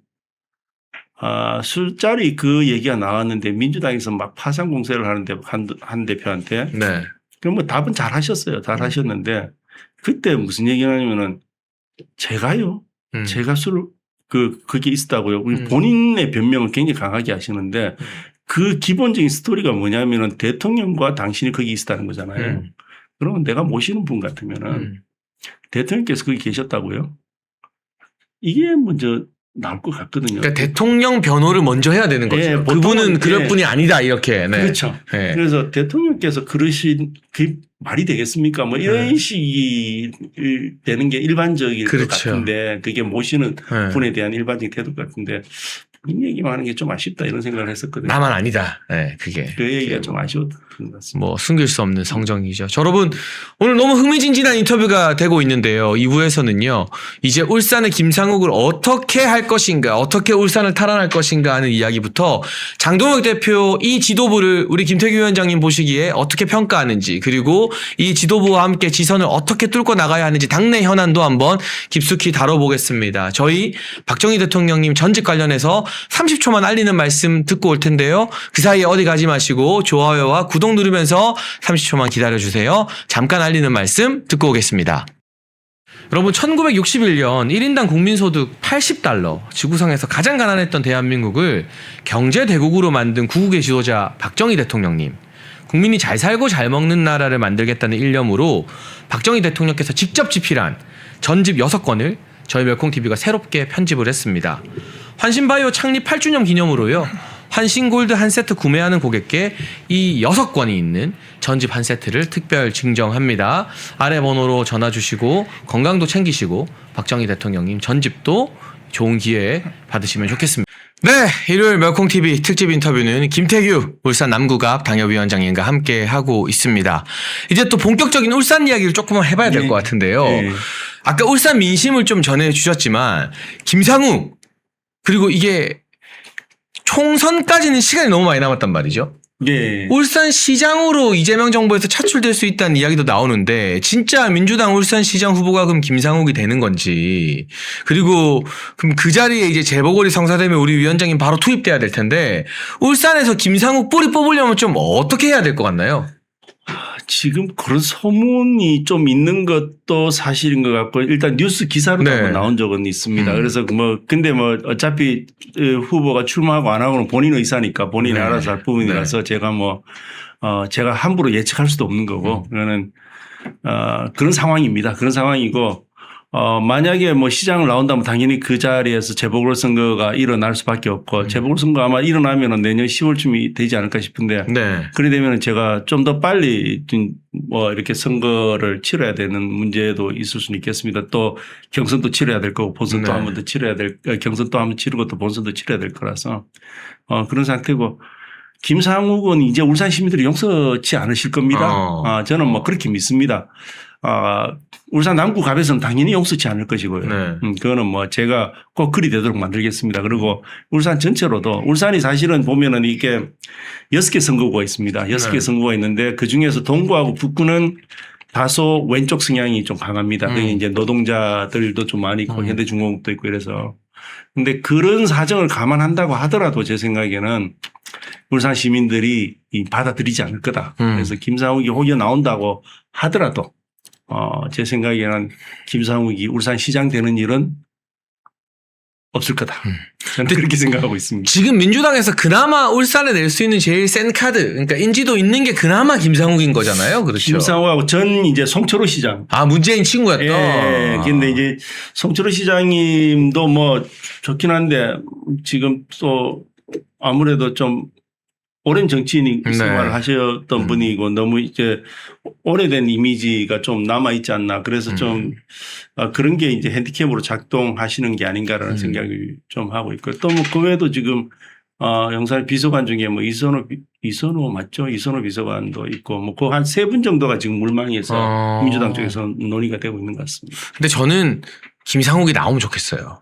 술자리 그 얘기가 나왔는데 민주당에서 막 파상 공세를 하는데 한 대표한테. 네. 그럼 뭐 답은 잘 하셨어요. 잘 하셨는데 그때 무슨 얘기를 하냐면은 제가요. 제가 그게 있었다고요. 본인의 변명을 굉장히 강하게 하시는데 그 기본적인 스토리가 뭐냐면은 대통령과 당신이 거기 있었다는 거잖아요. 그러면 내가 모시는 분 같으면은 대통령께서 거기 계셨다고요? 이게 먼저 나올 것 같거든요. 그러니까 대통령 변호를 먼저 해야 되는 거죠. 네, 그분은 그럴 분이 아니다 이렇게. 네. 그렇죠. 네. 그래서 대통령께서 그러신 그 말이 되겠습니까? 뭐 이런 식이 되는 게 일반적일 것 같은데 그게 모시는 분에 대한 일반적인 태도 같은데 이 얘기만 하는 게 좀 아쉽다 이런 생각을 했었거든요. 나만 아니다. 네, 그게. 그 얘기가 좀 아쉬웠던 것 같습니다. 뭐 숨길 수 없는 성정이죠. 여러분 오늘 너무 흥미진진한 인터뷰가 되고 있는데요. 2부에서는요. 이제 울산의 김상욱을 어떻게 할 것인가, 어떻게 울산을 탈환할 것인가 하는 이야기부터 장동혁 대표 이 지도부를 우리 김태규 위원장님 보시기에 어떻게 평가하는지, 그리고 이 지도부와 함께 지선을 어떻게 뚫고 나가야 하는지 당내 현안도 한번 깊숙이 다뤄보겠습니다. 저희 박정희 대통령님 전직 관련해서 30초만 알리는 말씀 듣고 올 텐데요. 그 사이에 어디 가지 마시고 좋아요와 구독 누르면서 30초만 기다려주세요. 잠깐 알리는 말씀 듣고 오겠습니다. 여러분 1961년 1인당 국민소득 80달러, 지구상에서 가장 가난했던 대한민국을 경제대국으로 만든 구국의 지도자 박정희 대통령님. 국민이 잘 살고 잘 먹는 나라를 만들겠다는 일념으로 박정희 대통령께서 직접 집필한 전집 6권을 저희 멸콩TV가 새롭게 편집을 했습니다. 환신바이오 창립 8주년 기념으로요. 환신골드 한 세트 구매하는 고객께 이 6권이 있는 전집 한 세트를 특별 증정합니다. 아래 번호로 전화 주시고 건강도 챙기시고 박정희 대통령님 전집도 좋은 기회에 받으시면 좋겠습니다. 네, 일요일 멸콩TV 특집 인터뷰는 김태규 울산 남구갑 당협위원장님과 함께 하고 있습니다. 이제 또 본격적인 울산 이야기를 조금만 해봐야 될 것 같은데요. 아까 울산 민심을 좀 전해주셨지만 김상욱, 그리고 이게 총선까지는 시간이 너무 많이 남았단 말이죠. 네. 울산시장으로 이재명 정부에서 차출될 수 있다는 이야기도 나오는데 진짜 민주당 울산시장 후보가 그럼 김상욱이 되는 건지, 그리고 그럼 그 자리에 이제 재보궐이 성사되면 우리 위원장님 바로 투입돼야 될 텐데 울산에서 김상욱 뿌리 뽑으려면 좀 어떻게 해야 될 것 같나요? 지금 그런 소문이 좀 있는 것도 사실인 것 같고 일단 뉴스 기사로 한번 나온 적은 있습니다. 그래서 근데 어차피 후보가 출마하고 안 하고는 본인 의사니까 본인이 알아서 할 부분이라서 제가 제가 함부로 예측할 수도 없는 거고 그거는 그런 상황입니다. 그런 상황이고 만약에 시장을 나온다면 당연히 그 자리에서 재보궐선거가 일어날 수밖에 없고 재보궐선거 아마 일어나면은 내년 10월쯤이 되지 않을까 싶은데 그래 되면 제가 좀 더 빨리 이렇게 선거를 치러야 되는 문제도 있을 수는 있겠습니다. 또 경선도 치러야 될 거고 본선도 한 번 더 치러야 경선도 한 번 치르고 또 본선도 치러야 될 거라서 그런 상태고 김상욱은 이제 울산 시민들이 용서치 않으실 겁니다. 저는 그렇게 믿습니다. 울산 남구갑에서는 당연히 용서치 않을 것이고요. 그거는 제가 꼭 그리 되도록 만들겠습니다. 그리고 울산 전체로도 울산이 사실은 보면은 이게 6개 선거구가 있습니다. 6개 선거구가 있는데 그 중에서 동구하고 북구는 다소 왼쪽 성향이 좀 강합니다. 거기 이제 노동자들도 좀 많이 있고 현대중공업도 있고 이래서. 근데 그런 사정을 감안한다고 하더라도 제 생각에는 울산 시민들이 받아들이지 않을 거다. 그래서 김상욱이 혹여 나온다고 하더라도 제 생각에는 김상욱이 울산시장 되는 일은 없을 거다. 저는 그렇게 생각하고 있습니다. 지금 민주당에서 그나마 울산에 낼 수 있는 제일 센 카드, 그러니까 인지도 있는 게 그나마 김상욱인 거잖아요. 그렇죠. 김상욱하고 전 이제 송철호 시장. 아, 문재인 친구였다. 예. 근데 이제 송철호 시장님도 뭐 좋긴 한데 지금 또 아무래도 좀 오랜 정치인 생활을 하셨던 분이고 너무 이제 오래된 이미지가 좀 남아있지 않나. 그래서 좀 그런 게 이제 핸디캡으로 작동하시는 게 아닌가라는 생각을 좀 하고 있고 또 뭐 그 외에도 지금 영산 비서관 중에 뭐 이선호 맞죠? 이선호 비서관도 있고 뭐 그 한 3분 정도가 지금 물망에서 민주당 쪽에서 논의가 되고 있는 것 같습니다. 근데 저는 김상욱이 나오면 좋겠어요.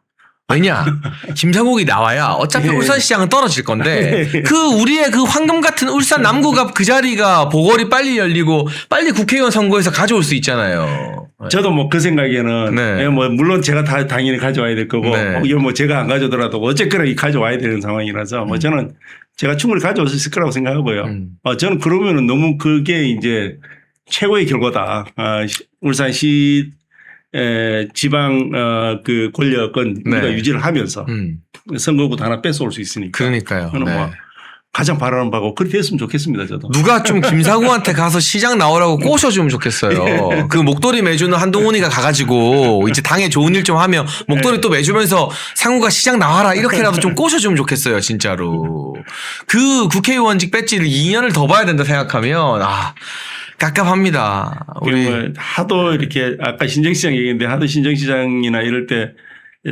왜냐? 김상욱이 나와야 어차피 울산시장은 떨어질 건데 우리의 그 황금 같은 울산 남구갑 그 자리가 보궐이 빨리 열리고 빨리 국회의원 선거에서 가져올 수 있잖아요. 저도 뭐 그 생각에는 네. 뭐 물론 제가 다 당연히 가져와야 될 거고 이거 뭐 제가 안 가져오더라도 어쨌거나 가져와야 되는 상황이라서 뭐 저는 제가 충분히 가져올 수 있을 거라고 생각하고요. 저는 그러면은 너무 그게 이제 최고의 결과다. 울산시 지방 그 권력은 우리가 유지를 하면서 선거구도 하나 뺏어올 수 있으니까. 그러니까요. 저는 뭐 가장 바라는 바고 그렇게 됐으면 좋겠습니다. 저도. 누가 좀 김상욱한테 가서 시장 나오라고 꼬셔주면 좋겠어요. 그 목도리 매주는 한동훈이가 가가지고 이제 당에 좋은 일 좀 하며 목도리 또 매주면서 상우가 시장 나와라 이렇게라도 좀 꼬셔주면 좋겠어요. 진짜로. 그 국회의원직 배지를 2년을 더 봐야 된다 생각하면 깝깝합니다. 우리 하도 이렇게 아까 신정시장 얘기했는데 하도 신정시장이나 이럴 때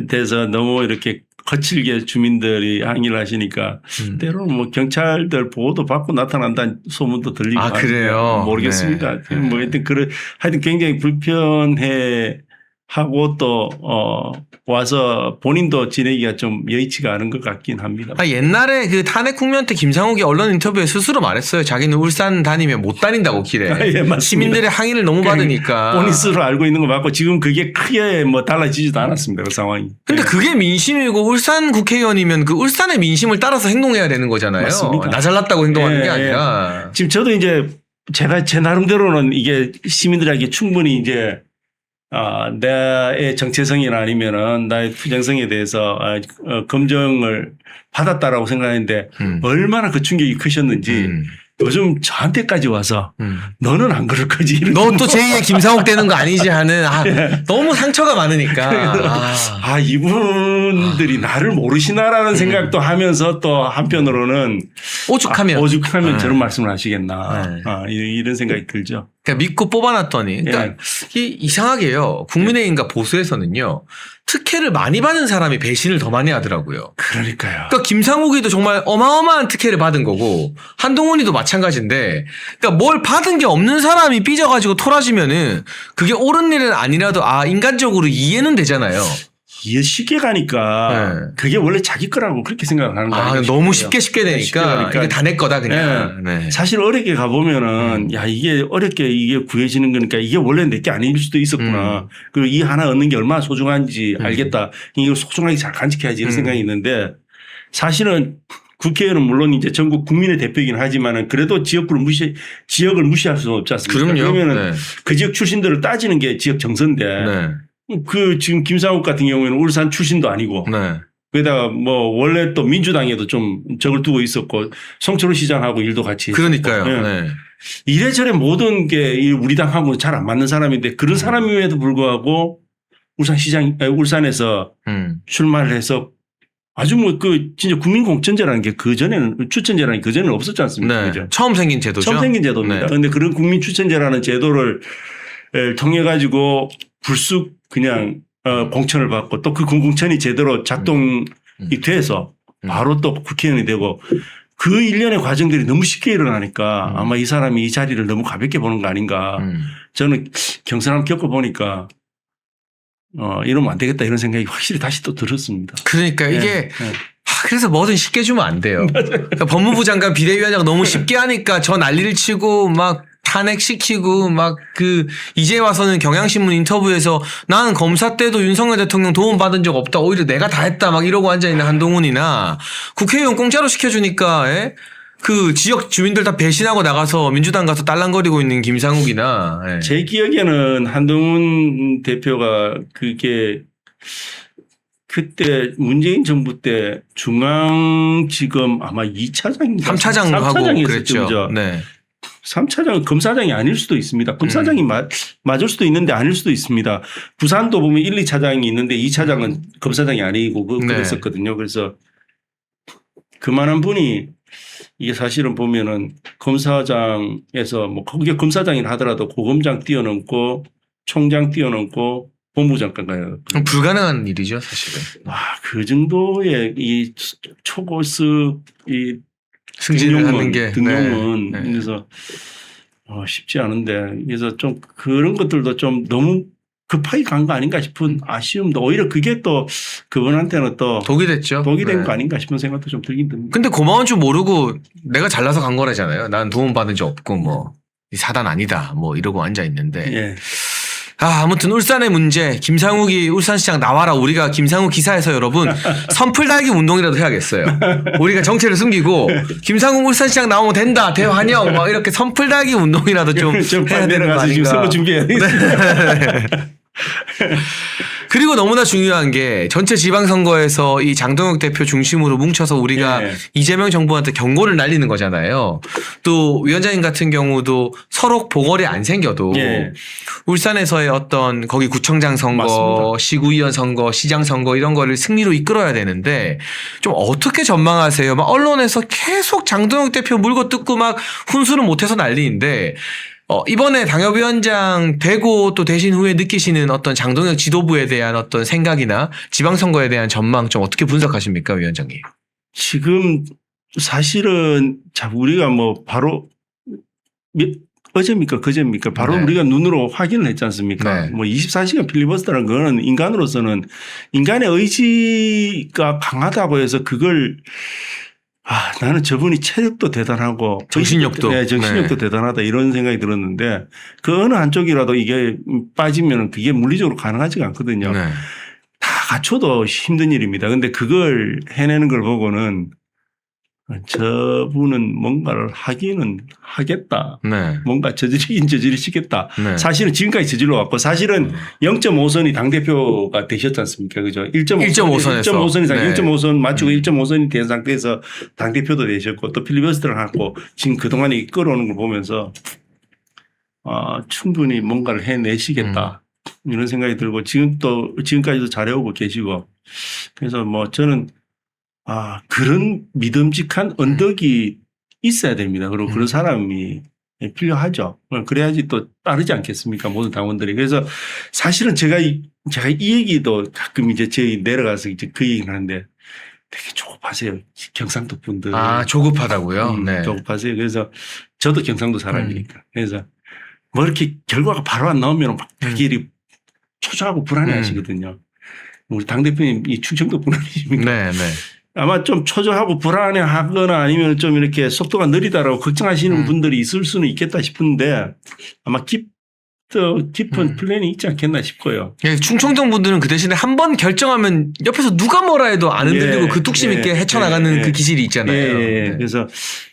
돼서 너무 이렇게 거칠게 주민들이 항의를 하시니까 때로는 뭐 경찰들 보호도 받고 나타난다는 소문도 들리고 그래요? 모르겠습니다. 네. 뭐 하여튼 굉장히 불편해 하고 또 와서 본인도 지내기가 좀 여의치가 않은 것 같긴 합니다. 옛날에 그 탄핵 국면 때 김상욱이 언론 인터뷰에 스스로 말했어요. 자기는 울산 다니면 못 다닌다고 길에. 예, 시민들의 항의를 너무 받으니까. 본인 스스로 알고 있는 거 맞고 지금 그게 크게 뭐 달라지지도 않았습니다. 그 상황이. 근데 그게 민심이고 울산 국회의원이면 그 울산의 민심을 따라서 행동해야 되는 거잖아요. 맞습니다. 나 잘났다고 행동하는 게 아니라. 지금 저도 이제 제가 제 나름대로는 이게 시민들에게 충분히 이제 나의 정체성이나 아니면은 나의 투쟁성에 대해서 검증을 받았다라고 생각하는데 얼마나 그 충격이 크셨는지 요즘 저한테까지 와서 너는 안 그럴 거지. 너 또 제2의 김상욱 되는 거 아니지 하는 너무 상처가 많으니까. 이분들이 나를 모르시나라는 생각도 하면서 또 한편으로는 오죽하면 저런 말씀을 하시겠나. 이런 생각이 들죠. 그냥 믿고 뽑아놨더니. 그러니까 이상하게요. 국민의힘과 보수에서는요. 특혜를 많이 받은 사람이 배신을 더 많이 하더라고요. 그러니까요. 그러니까 김상욱이도 정말 어마어마한 특혜를 받은 거고 한동훈이도 마찬가지인데 그러니까 뭘 받은 게 없는 사람이 삐져가지고 토라지면은 그게 옳은 일은 아니라도 인간적으로 이해는 되잖아요. 이해 쉽게 가니까 그게 원래 자기 거라고 그렇게 생각하는 거예요. 너무 쉽게 되니까 이게 다 내 거다 그냥. 네. 사실 어렵게 가보면은 야 이게 어렵게 이게 구해지는 거니까 이게 원래 내 게 아닐 수도 있었구나. 그리고 이 하나 얻는 게 얼마나 소중한지 알겠다. 이걸 소중하게 잘 간직해야지 이런 생각이 있는데 사실은 국회의원은 물론 이제 전국 국민의 대표이긴 하지만은 그래도 지역을 무시할 수는 없지 않습니까? 그럼요. 그러면은 그 지역 출신들을 따지는 게 지역 정서인데 지금 김상욱 같은 경우에는 울산 출신도 아니고 게다가 뭐 원래 또 민주당에도 좀 적을 두고 있었고 송철호 시장하고 일도 같이 그러니까요. 이래저래 모든 게 우리 당하고는 잘 안 맞는 사람인데 그런 사람임에도 불구하고 울산에서 출마를 해서 아주 뭐 진짜 국민 공천제라는 게 추천제라는 게 그전에는 없었지 않습니까? 그죠? 처음 생긴 제도죠. 처음 생긴 제도입니다. 그런데 그런 국민 추천제라는 제도를 통해 가지고 불쑥 그냥 공천을 받고 또 그 공천이 제대로 작동이 돼서 바로 또 국회의원이 되고 그 일련의 과정들이 너무 쉽게 일어나니까 아마 이 사람이 이 자리를 너무 가볍게 보는 거 아닌가. 저는 경선 한번 겪어보니까 이러면 안 되겠다 이런 생각이 확실히 다시 또 들었습니다. 그러니까 이게 그래서 뭐든 쉽게 주면 안 돼요. 그러니까 법무부 장관 비대위원장 너무 쉽게 하니까 저 난리를 치고 막 탄핵시키고 막 이제 와서는 경향신문 인터뷰에서 나는 검사 때도 윤석열 대통령 도움 받은 적 없다. 오히려 내가 다 했다. 막 이러고 앉아있는 한동훈이나 국회의원 공짜로 시켜주니까 그 지역 주민들 다 배신하고 나가서 민주당 가서 딸랑거리고 있는 김상욱이나 제 기억에는 한동훈 대표가 그게 그때 문재인 정부 때 중앙지검 아마 2차장인가 3차장 하고 그랬죠. 때죠. 네. 3차장은 검사장이 아닐 수도 있습니다. 검사장이 맞을 수도 있는데 아닐 수도 있습니다. 부산도 보면 1, 2차장이 있는데 2차장은 검사장이 아니고 그랬었거든요. 그래서 그만한 분이 이게 사실은 보면은 검사장에서 뭐 그게 검사장이라 하더라도 고검장 뛰어넘고 총장 뛰어넘고 본부장관 가요. 불가능한 일이죠, 사실은. 그 정도의 이 초고수 이 승진을 하는 게 등용은 네. 그래서 쉽지 않은데 그래서 좀 그런 것들도 좀 너무 급하게 간 거 아닌가 싶은 아쉬움도 오히려 그게 또 그분한테는 또 독이 됐죠. 독이 된 네. 거 아닌가 싶은 생각도 좀 들긴 듭니다. 근데 고마운 줄 모르고 내가 잘나서 간 거라잖아요. 난 도움 받은 적 없고 뭐 사단 아니다 뭐 이러고 앉아 있는데. 예. 아무튼 울산의 문제. 김상욱이 울산시장 나와라. 우리가 김상욱 기사에서 여러분 선풀 달기 운동이라도 해야겠어요. 우리가 정체를 숨기고 김상욱 울산시장 나오면 된다. 대환영 막 이렇게 선풀 달기 운동이라도 좀 해야 되는 거 내려가서 지금 아닌가. 선거 준비해야 되겠습니다. 그리고 너무나 중요한 게 전체 지방선거에서 이 장동혁 대표 중심으로 뭉쳐서 우리가 네. 이재명 정부한테 경고를 날리는 거잖아요. 또 위원장님 같은 경우도 서로 보궐이 안 생겨도 네. 울산에서의 어떤 거기 구청장 선거, 맞습니다. 시구의원 선거, 시장 선거 이런 거를 승리로 이끌어야 되는데 좀 어떻게 전망하세요? 막 언론에서 계속 장동혁 대표 물고 뜯고 막 훈수를 못해서 난리인데 이번에 당협위원장 되고 또 되신 후에 느끼시는 어떤 장동혁 지도부에 대한 어떤 생각이나 지방선거에 대한 전망 좀 어떻게 분석하십니까, 위원장님? 지금 사실은 우리가 뭐 바로 어제입니까 그제입니까 바로 네. 우리가 눈으로 확인을 했지 않습니까? 네. 뭐 24시간 필리버스터라는 거는 인간으로서는 인간의 의지가 강하다고 해서 그걸 나는 저분이 체력도 대단하고 정신력도. 네, 정신력도 대단하다 이런 생각이 들었는데 그 어느 한쪽이라도 이게 빠지면 그게 물리적으로 가능하지가 않거든요. 네. 다 갖춰도 힘든 일입니다. 근데 그걸 해내는 걸 보고는 저분은 뭔가를 하기는 하겠다. 네. 뭔가 저지르시겠다. 네. 사실은 지금까지 저질러 왔고 사실은 0.5선이 당대표가 되셨지 않습니까? 그죠? 1.5선에서. 1.5선 이상 네. 1.5선 맞추고 1.5선이 된 상태에서 당대표도 되셨고 또 필리버스터를 하고 지금 그동안에 이끌어오는 걸 보면서 충분히 뭔가를 해내시겠다. 이런 생각이 들고 지금까지도 잘해오고 계시고 그래서 뭐 저는 그런 믿음직한 언덕이 있어야 됩니다. 그리고 그런 사람이 필요하죠. 그래야지 또 따르지 않겠습니까? 모든 당원들이. 그래서 사실은 제가 이 얘기도 가끔 이제 저희 내려가서 이제 그 얘기를 하는데 되게 조급하세요. 경상도 분들. 조급하다고요? 네. 조급하세요. 그래서 저도 경상도 사람이니까. 그래서 뭐 이렇게 결과가 바로 안 나오면 막 되게 초조하고 불안해 하시거든요. 우리 당대표님 이 충청도 분이십니까? 네, 네. 아마 좀 초조하고 불안해 하거나 아니면 좀 이렇게 속도가 느리다라고 걱정하시는 분들이 있을 수는 있겠다 싶은데 아마 깊은 플랜이 있지 않겠나 싶고요. 예, 충청도 분들은 그 대신에 한 번 결정하면 옆에서 누가 뭐라 해도 안 흔들리고 그 뚝심 있게 헤쳐나가는 그 기질이 있잖아요. 네. 그래서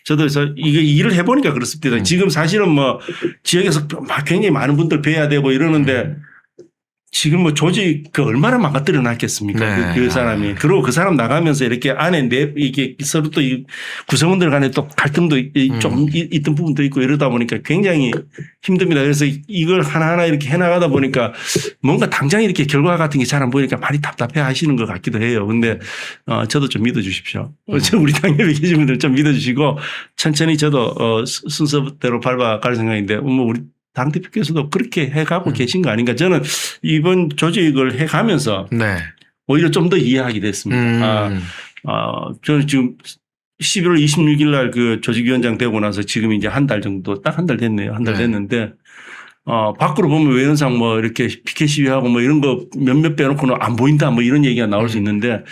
저도 이거 일을 해보니까 그렇습니다. 지금 사실은 뭐 지역에서 막 굉장히 많은 분들 뵈야 되고 이러는데 지금 뭐 조직 얼마나 망가뜨려 놨겠습니까? 네. 그 사람이. 그리고 그 사람 나가면서 이렇게 안에 이게 서로 또 이 구성원들 간에 또 갈등도 좀 있던 부분도 있고 이러다 보니까 굉장히 힘듭니다. 그래서 이걸 하나하나 이렇게 해나가다 보니까 뭔가 당장 이렇게 결과 같은 게 잘 안 보이니까 많이 답답해 하시는 것 같기도 해요. 근데 저도 좀 믿어주십시오. 우리 당협에 계신 분들 좀 믿어주시고 천천히 저도 순서대로 밟아갈 생각인데 뭐 우리 당대표께서도 그렇게 해가고 계신 거 아닌가. 저는 이번 조직을 해가면서 네. 오히려 좀 더 이해하게 됐습니다. 저는 지금 11월 26일 날 그 조직위원장 되고 나서 지금 이제 한 달 정도 딱 한 달 됐네요. 한 달 됐는데 밖으로 보면 외연상 뭐 이렇게 피켓 시위하고 뭐 이런 거 몇몇 빼놓고는 안 보인다 뭐 이런 얘기가 나올 수 있는데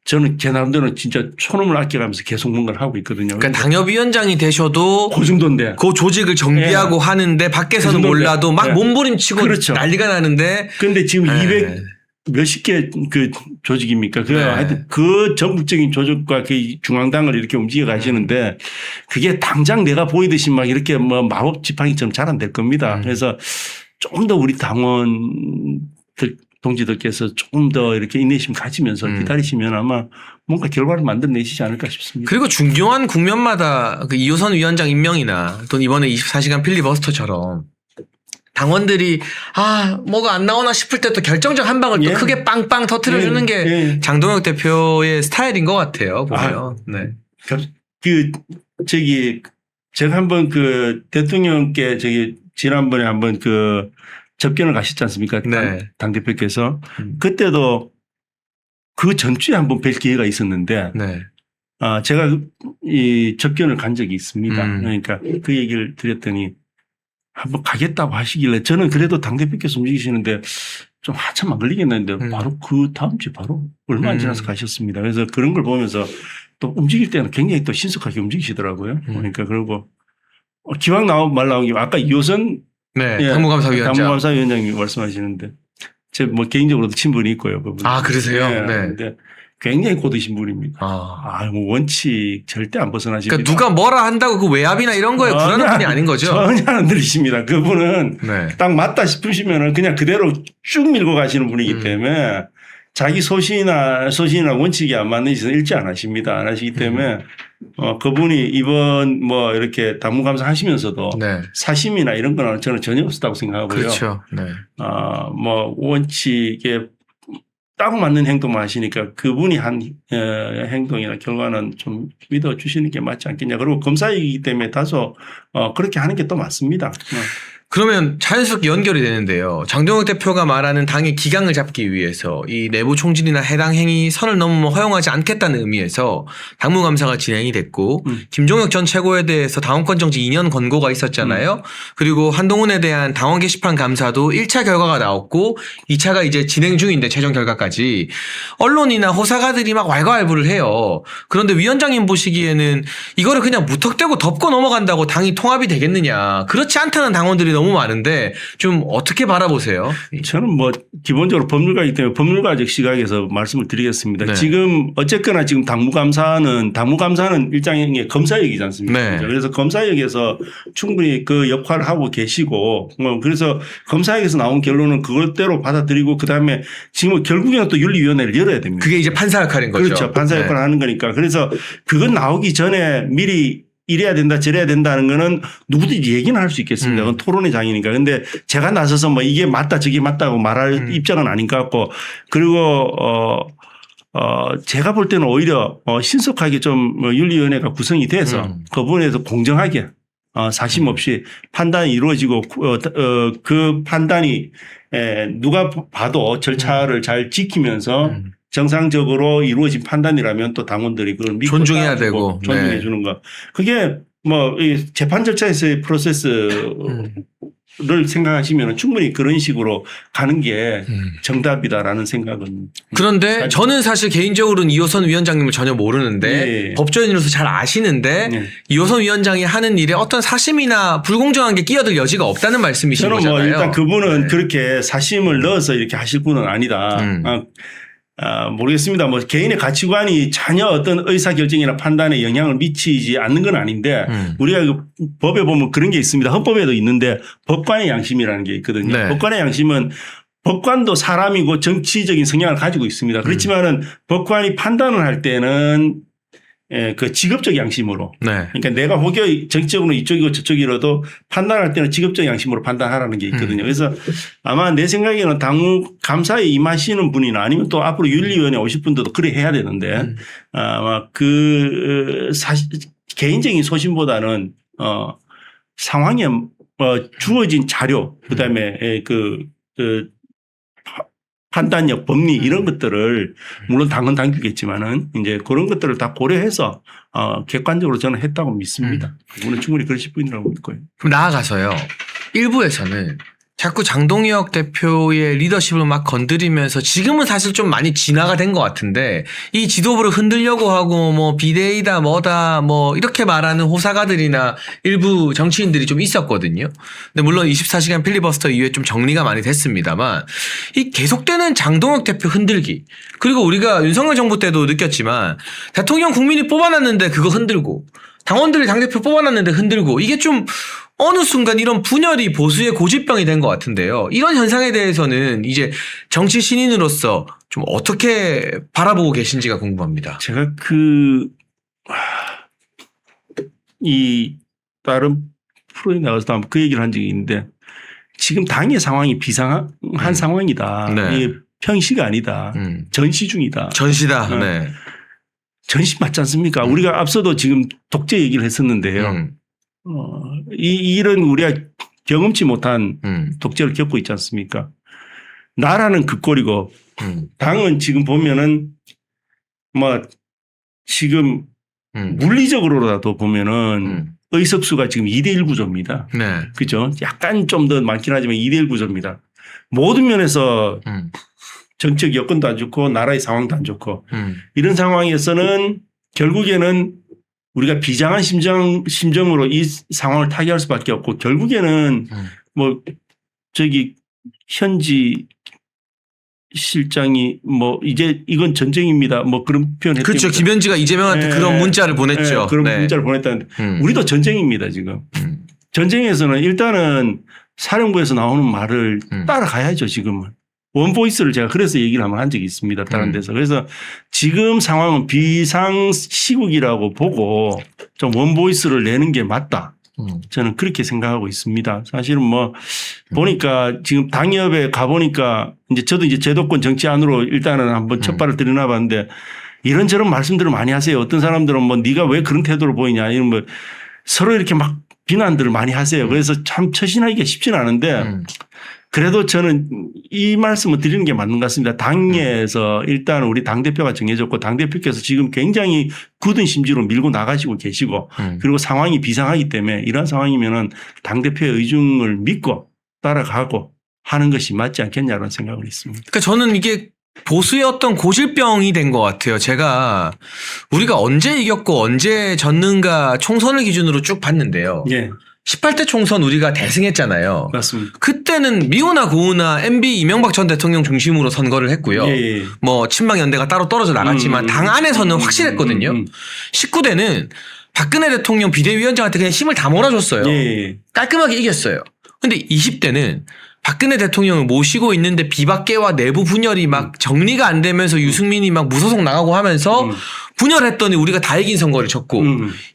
저는 제 나름대로는 진짜 초놈을 아껴가면서 계속 뭔가를 하고 있거든요. 그러니까 당협위원장이 되셔도 그 정도인데. 그 조직을 정비하고 하는데 밖에서는 그 정도인데. 몰라도 막 몸부림치고 그렇죠. 난리가 나는데 근데 지금 네. 200 몇십 개 그 조직입니까? 그 네. 하여튼 그 전국적인 조직과 그 중앙당을 이렇게 움직여 가시는데 그게 당장 내가 보이듯이 막 이렇게 뭐 마법 지팡이처럼 잘 안 될 겁니다. 그래서 좀 더 우리 당원들 동지들께서 조금 더 이렇게 인내심 가지면서 기다리시면 아마 뭔가 결과를 만들어내시지 않을까 싶습니다. 그리고 중요한 국면마다 그 이호선 위원장 임명이나 또는 이번에 24시간 필리버스터처럼 당원들이 뭐가 안 나오나 싶을 때 또 결정적 한 방을 또 예. 크게 빵빵 터트려주는 게 예. 장동혁 대표의 스타일인 것 같아요. 보면. 네. 제가 한번 그 대통령께 지난번에 한번 그 접견을 가셨지 않습니까? 네. 당대표께서. 그때도 그 전주에 한번 뵐 기회가 있었는데 네. 제가 이 접견을 간 적이 있습니다. 음. 그러니까 그 얘기를 드렸더니 한번 가겠다고 하시길래 저는 그래도 당대표께서 움직이시는데 좀 한참 안 걸리겠는데 바로 그 다음 주에 바로 얼마 안 지나서 가셨습니다. 그래서 그런 걸 보면서 또 움직일 때는 굉장히 또 신속하게 움직이시더라고요. 그러니까 그리고 기왕 말 나온 김에 아까 이호선 네. 예, 당무감사위원장. 당무감사위원장이 말씀하시는데 제 뭐 개인적으로도 친분이 있고요. 그분. 그러세요? 네. 네. 근데 굉장히 고드신 분입니다. 뭐 원칙 절대 안 벗어나십니다. 그러니까 누가 뭐라 한다고 그 외압이나 이런 거에 불안한 분이 아닌 거죠. 전혀 안 들리십니다. 그분은 네. 딱 맞다 싶으시면은 그냥 그대로 쭉 밀고 가시는 분이기 때문에 자기 소신이나 원칙이 안 맞는 짓은 일치 안 하십니다. 안 하시기 때문에 그분이 이번 뭐 이렇게 당무감사 하시면서도 네. 사심이나 이런 거는 저는 전혀 없었다고 생각하고요. 그렇죠. 네. 뭐 원칙에 딱 맞는 행동만 하시니까 그분이 한 행동이나 결과는 좀 믿어주시는 게 맞지 않겠냐. 그리고 검사이기 때문에 다소 그렇게 하는 게 또 맞습니다. 그러면 자연스럽게 연결이 되는데요. 장동혁 대표가 말하는 당의 기강을 잡기 위해서 이 내부 총질이나 해당 행위 선을 넘으면 허용하지 않겠다는 의미에서 당무감사가 진행이 됐고 김종혁 전 최고에 대해서 당원권 정지 2년 권고가 있었잖아요. 그리고 한동훈에 대한 당원 게시판 감사도 1차 결과가 나왔고 2차가 이제 진행 중인데 최종 결과까지 언론이나 호사가들이 막 왈가왈부를 해요. 그런데 위원장님 보시기에는 이거를 그냥 무턱대고 덮고 넘어간다고 당이 통합이 되겠느냐. 그렇지 않다는 당원들이 너무 많은데 좀 어떻게 바라보세요? 저는 뭐 기본적으로 법률가이기 때문에 법률가적 시각에서 말씀을 드리겠습니다. 네. 지금 어쨌거나 지금 당무감사는 일장의 검사역이지 않습니까? 네. 그래서 검사역에서 충분히 그 역할을 하고 계시고 그래서 검사역에서 나온 결론은 그걸대로 받아들이고 그다음에 지금 결국에는 또 윤리위원회를 열어야 됩니다. 그게 이제 판사 역할인 거죠. 그렇죠. 판사 역할을 하는 거니까. 그래서 그건 나오기 전에 미리 이래야 된다 저래야 된다는 거는 누구든지 얘기는 할 수 있겠습니다. 그건 토론의 장이니까. 근데 제가 나서서 뭐 이게 맞다 저게 맞다고 말할 입장은 아닌 것 같고 그리고 제가 볼 때는 오히려 신속하게 좀 윤리위원회가 구성이 돼서 그 부분에서 공정하게 사심 없이 판단이 이루어지고 그 판단이 누가 봐도 절차를 잘 지키면서 정상적으로 이루어진 판단이라면 또 당원들이 그걸 믿고 존중해야 되고 존중해 네. 주는 거. 그게 뭐 이 재판 절차에서의 프로세스를 생각하시면 충분히 그런 식으로 가는 게 정답이다라는 생각은. 그런데 저는 사실 개인적으로는 이호선 위원장님을 전혀 모르는데 네. 법조인으로서 잘 아시는데 네. 이호선 위원장이 하는 일에 어떤 사심이나 불공정한 게 끼어들 여지가 없다는 말씀이신 저는 거잖아요. 뭐 일단 그분은 네. 그렇게 사심을 넣어서 이렇게 하실 분은 아니다. 모르겠습니다. 뭐 개인의 가치관이 전혀 어떤 의사결정이나 판단에 영향을 미치지 않는 건 아닌데 우리가 그 법에 보면 그런 게 있습니다. 헌법에도 있는데 법관의 양심이라는 게 있거든요. 네. 법관의 양심은 법관도 사람이고 정치적인 성향을 가지고 있습니다. 그렇지만은 법관이 판단을 할 때는 그 직업적 양심으로. 네. 그러니까 내가 혹여 정치적으로 이쪽이고 저쪽이라도 판단할 때는 직업적 양심으로 판단하라는 게 있거든요. 그래서 아마 내 생각에는 당무 감사에 임하시는 분이나 아니면 또 앞으로 윤리위원회 오실 분들도 그래 해야 되는데 아마 개인적인 소신보다는 상황에 주어진 자료 그다음에 판단력, 법리 이런 것들을 물론 당은 당규겠지만은 이제 그런 것들을 다 고려해서 객관적으로 저는 했다고 믿습니다. 그분은 충분히 그러실 분이라고 믿고요. 그럼 나아가서요. 일부에서는 자꾸 장동혁 대표의 리더십을 막 건드리면서 지금은 사실 좀 많이 진화가 된 것 같은데 이 지도부를 흔들려고 하고 뭐 비대위다 뭐다 뭐 이렇게 말하는 호사가들이나 일부 정치인들이 좀 있었거든요. 근데 물론 24시간 필리버스터 이후에 좀 정리가 많이 됐습니다만 이 계속되는 장동혁 대표 흔들기 그리고 우리가 윤석열 정부 때도 느꼈지만 대통령 국민이 뽑아놨는데 그거 흔들고 당원들이 당대표 뽑아놨는데 흔들고 이게 좀 어느 순간 이런 분열이 보수의 고질병이 된 것 같은데요. 이런 현상에 대해서는 이제 정치 신인으로서 좀 어떻게 바라보고 계신지가 궁금합니다. 제가 이 다른 프로에 나가서도 한번 그 얘기를 한 적이 있는데 지금 당의 상황이 비상한 상황이다. 네. 이게 평시가 아니다. 전시 중이다. 전시다. 네. 전시 맞지 않습니까? 우리가 앞서도 지금 독재 얘기를 했었는데요. 이런 우리가 경험치 못한 독재를 겪고 있지 않습니까? 나라는 그 꼴이고 당은 지금 보면은 뭐 지금 물리적으로라도 보면은 의석수가 지금 2대1 구조입니다. 네. 그죠? 약간 좀 더 많긴 하지만 2대1 구조입니다. 모든 면에서 정책 여건도 안 좋고 나라의 상황도 안 좋고 이런 상황에서는 결국에는 우리가 비장한 심정으로 이 상황을 타개할 수밖에 없고 결국에는 뭐 저기 현지 실장이 뭐 이제 이건 전쟁입니다. 뭐 그런 표현을 그렇죠. 김현지가 이재명한테 그런 문자를 보냈죠. 그런 문자를 보냈다는데 우리도 전쟁입니다 지금. 음. 전쟁에서는 일단은 사령부에서 나오는 말을 따라가야죠 지금은. 원보이스를 제가 그래서 얘기를 한번 한 적이 있습니다. 다른 데서. 그래서 지금 상황은 비상시국이라고 보고 좀 원보이스를 내는 게 맞다. 저는 그렇게 생각하고 있습니다. 사실은 뭐 보니까 지금 당협에 가보니까 이제 저도 이제 제도권 정치 안으로 일단은 한번 첫 발을 들여놔 봤는데 이런저런 말씀들을 많이 하세요. 어떤 사람들은 뭐 네가 왜 그런 태도를 보이냐 이런 뭐 서로 이렇게 막 비난들을 많이 하세요. 그래서 참 처신하기가 쉽지는 않은데 그래도 저는 이 말씀을 드리는 게 맞는 것 같습니다. 당에서 일단 우리 당대표가 정해졌고 당대표께서 지금 굉장히 굳은 심지로 밀고 나가시고 계시고 그리고 상황이 비상하기 때문에 이런 상황이면은 당대표의 의중을 믿고 따라가고 하는 것이 맞지 않겠냐는 생각을 했습니다. 그러니까 저는 이게 보수의 어떤 고질병이 된 것 같아요. 제가 우리가 언제 이겼고 언제 졌는가 총선을 기준으로 쭉 봤는데요. 예. 18대 총선 우리가 대승했잖아요. 맞습니다. 그때는 미우나 고우나 MB 이명박 전 대통령 중심으로 선거를 했고요. 예. 뭐 친박연대가 따로 떨어져 나갔지만 당 안에서는 확실했거든요. 19대는 박근혜 대통령 비대위원장한테 그냥 힘을 다 몰아줬어요. 예. 깔끔하게 이겼어요. 근데 20대는 박근혜 대통령을 모시고 있는데 비박계와 내부 분열이 막 정리가 안 되면서 유승민이 막 무소속 나가고 하면서 분열했더니 우리가 다 이긴 선거를 쳤고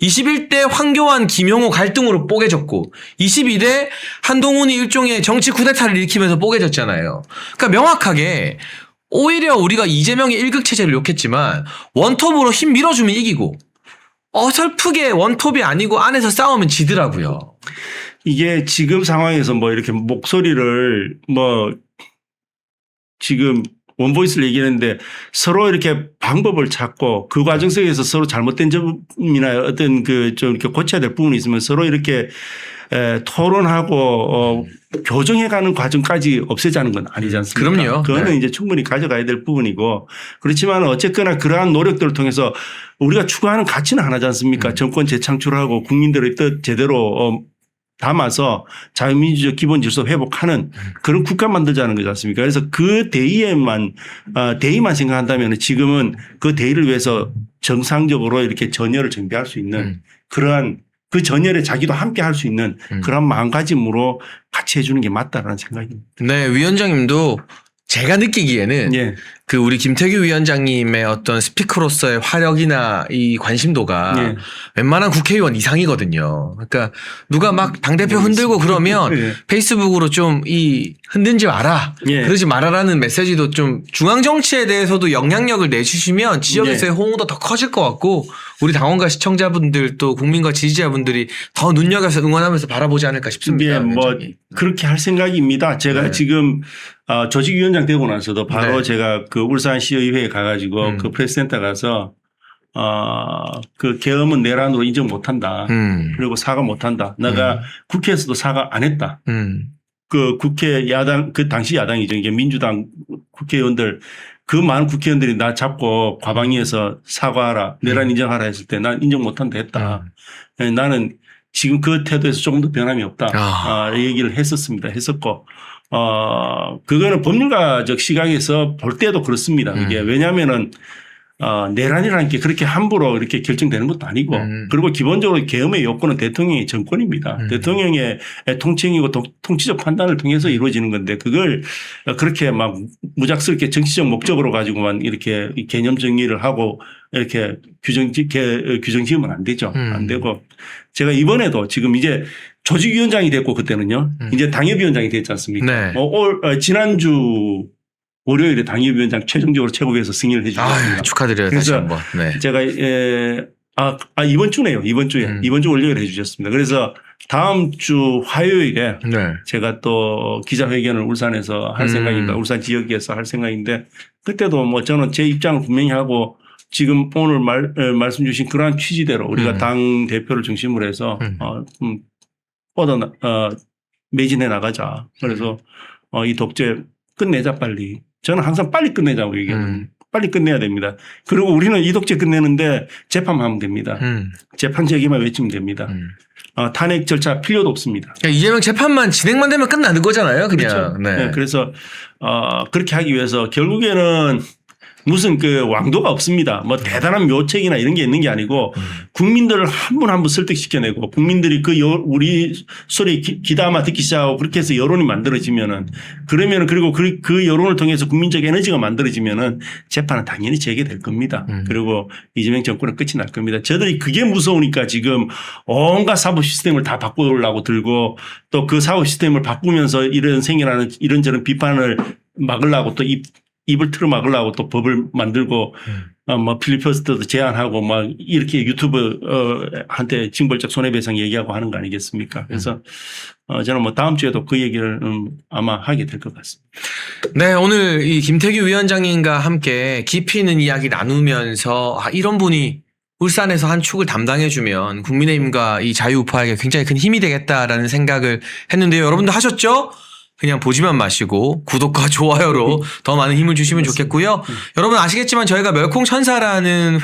21대 황교안 김용호 갈등으로 뽀개졌고 22대 한동훈이 일종의 정치 쿠데타를 일으키면서 뽀개졌잖아요. 그러니까 명확하게 오히려 우리가 이재명의 일극체제를 욕했지만 원톱으로 힘 밀어주면 이기고 어설프게 원톱이 아니고 안에서 싸우면 지더라고요. 이게 지금 상황에서 뭐 이렇게 목소리를 뭐 지금 원보이스를 얘기했는데 서로 이렇게 방법을 찾고 그 과정 속에서 서로 잘못된 점이나 어떤 그 좀 이렇게 고쳐야 될 부분이 있으면 서로 이렇게 토론하고 교정해가는 과정까지 없애자는 건 아니지 않습니까? 그럼요. 그거는 네. 이제 충분히 가져가야 될 부분이고 그렇지만 어쨌거나 그러한 노력들을 통해서 우리가 추구하는 가치는 하나지 않습니까? 정권 재창출하고 국민들의 뜻 제대로 담아서 자유민주적 기본 질서 회복하는 그런 국가 만들자는 거지 않습니까? 그래서 그 대의만 생각한다면 지금은 그 대의를 위해서 정상적으로 이렇게 전열을 정비할 수 있는 그러한 그 전열에 자기도 함께 할 수 있는 그런 마음가짐으로 같이 해주는 게 맞다라는 생각입니다. 네, 위원장님도 제가 느끼기에는 예. 그 우리 김태규 위원장님의 어떤 스피커로서의 화력이나 이 관심도가 예. 웬만한 국회의원 이상이거든요. 그러니까 누가 막 당대표 흔들고 그러면 예. 페이스북으로 좀 이 흔들지 마라. 예. 그러지 말아라는 메시지도 좀 중앙정치에 대해서도 영향력을 내주시면 지역에서의 예. 호응도 더 커질 것 같고 우리 당원과 시청자분들 또 국민과 지지자분들이 더 눈여겨서 응원하면서 바라보지 않을까 싶습니다. 예, 뭐 위원장님. 그렇게 할 생각입니다. 제가 네. 지금 조직위원장 되고 나서도 바로 네. 제가 그 울산시의회에 가가지고 그 프레스센터 가서 그 계엄은 내란으로 인정 못한다. 그리고 사과 못한다. 내가 국회에서도 사과 안 했다. 그 국회 야당, 그 당시 야당이죠. 이게 민주당 국회의원들, 그 많은 국회의원들이 나 잡고 과방위에서 사과하라, 내란 인정하라 했을 때 난 인정 못한다 했다. 나는 지금 그 태도에서 조금 더 변함이 없다. 얘기를 했었고, 그거는 법률가적 시각에서 볼 때도 그렇습니다. 그게 왜냐하면은 내란이라는 게 그렇게 함부로 이렇게 결정되는 것도 아니고 그리고 기본적으로 계엄의 요건은 대통령의 정권입니다. 대통령의 통칭이고 통치적 판단을 통해서 이루어지는 건데 그걸 그렇게 막 무작스럽게 정치적 목적으로 가지고만 이렇게 개념 정리를 하고 이렇게 규정 지으면 안 되죠. 안 되고 제가 이번에도 지금 이제 조직위원장이 됐고 그때는요. 이제 당협위원장이 됐지 않습니까? 네. 지난주 월요일에 당협위원장 최종적으로 최고위에서 승인을 해 주셨습니다. 축하드려요. 다시 한번. 네. 제가 이번 주네요. 이번 주에 이번 주 월요일에 해 주셨습니다. 그래서 다음 주 화요일에 제가 또 기자회견을 울산에서 할 생각입니다. 울산 지역에서 할 생각인데 그때도 뭐 저는 제 입장을 분명히 하고 지금 오늘 말씀 주신 그러한 취지대로 우리가 당 대표를 중심으로 해서 매진해 나가자. 그래서 이 독재 끝내자 빨리. 저는 항상 빨리 끝내자고 얘기하는 빨리 끝내야 됩니다. 그리고 우리는 이 독재 끝내는데 재판하면 됩니다. 재판 제기만 외치면 됩니다. 탄핵 절차 필요도 없습니다. 이재명 재판만 진행만 되면 끝나는 거잖아요. 그냥. 그렇죠. 네. 그래서 그렇게 하기 위해서 결국에는 무슨 그 왕도가 없습니다. 뭐 대단한 묘책이나 이런 게 있는 게 아니고 국민들을 한 분 한 분 설득시켜내고 국민들이 우리 소리 귀담아 듣기 시작하고 그렇게 해서 여론이 만들어지면은 그러면은 그리고 그 여론을 통해서 국민적 에너지가 만들어지면은 재판은 당연히 재개될 겁니다. 그리고 이재명 정권은 끝이 날 겁니다. 저들이 그게 무서우니까 지금 온갖 사법 시스템을 다 바꾸려고 들고 또 그 사법 시스템을 바꾸면서 생겨나는 이런저런 비판을 막으려고 또 입을 틀어 막으려고 또 법을 만들고 뭐 필리버스터도 제한하고 막 이렇게 유튜브 한테 징벌적 손해배상 얘기하고 하는 거 아니겠습니까? 그래서 저는 뭐 다음 주에도 그 얘기를 아마 하게 될 것 같습니다. 네, 오늘 이 김태규 위원장님과 함께 깊이 있는 이야기 나누면서 이런 분이 울산에서 한 축을 담당해주면 국민의힘과 이 자유우파에게 굉장히 큰 힘이 되겠다라는 생각을 했는데요. 여러분도 하셨죠? 그냥 보지만 마시고 구독과 좋아요로 더 많은 힘을 주시면 좋겠고요. 여러분 아시겠지만 저희가 멸콩천사라는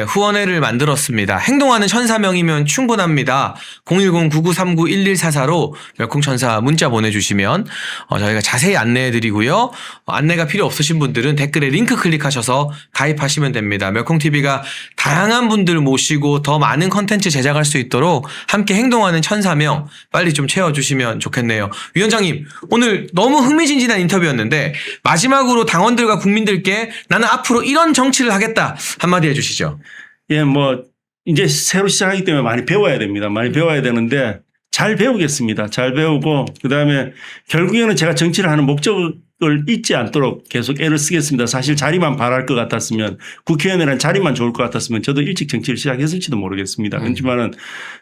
후원회를 만들었습니다. 행동하는 천사명이면 충분합니다. 010-9939-1144로 멸콩천사 문자 보내주시면 저희가 자세히 안내해드리고요. 안내가 필요 없으신 분들은 댓글에 링크 클릭하셔서 가입하시면 됩니다. 멸콩TV가 다양한 분들 모시고 더 많은 컨텐츠 제작할 수 있도록 함께 행동하는 천사명 빨리 좀 채워주시면 좋겠네요. 위원장님 오늘 너무 흥미진진한 인터뷰였는데 마지막으로 당원들과 국민들께 나는 앞으로 이런 정치를 하겠다 한마디 해주시죠. 예, 뭐 이제 새로 시작하기 때문에 많이 배워야 됩니다. 많이 배워야 되는데 잘 배우겠습니다. 잘 배우고 그다음에 결국에는 제가 정치를 하는 목적을 잊지 않도록 계속 애를 쓰겠습니다. 사실 자리만 바랄 것 같았으면 국회의원이라는 자리만 좋을 것 같았으면 저도 일찍 정치를 시작했을지도 모르겠습니다. 그렇지만은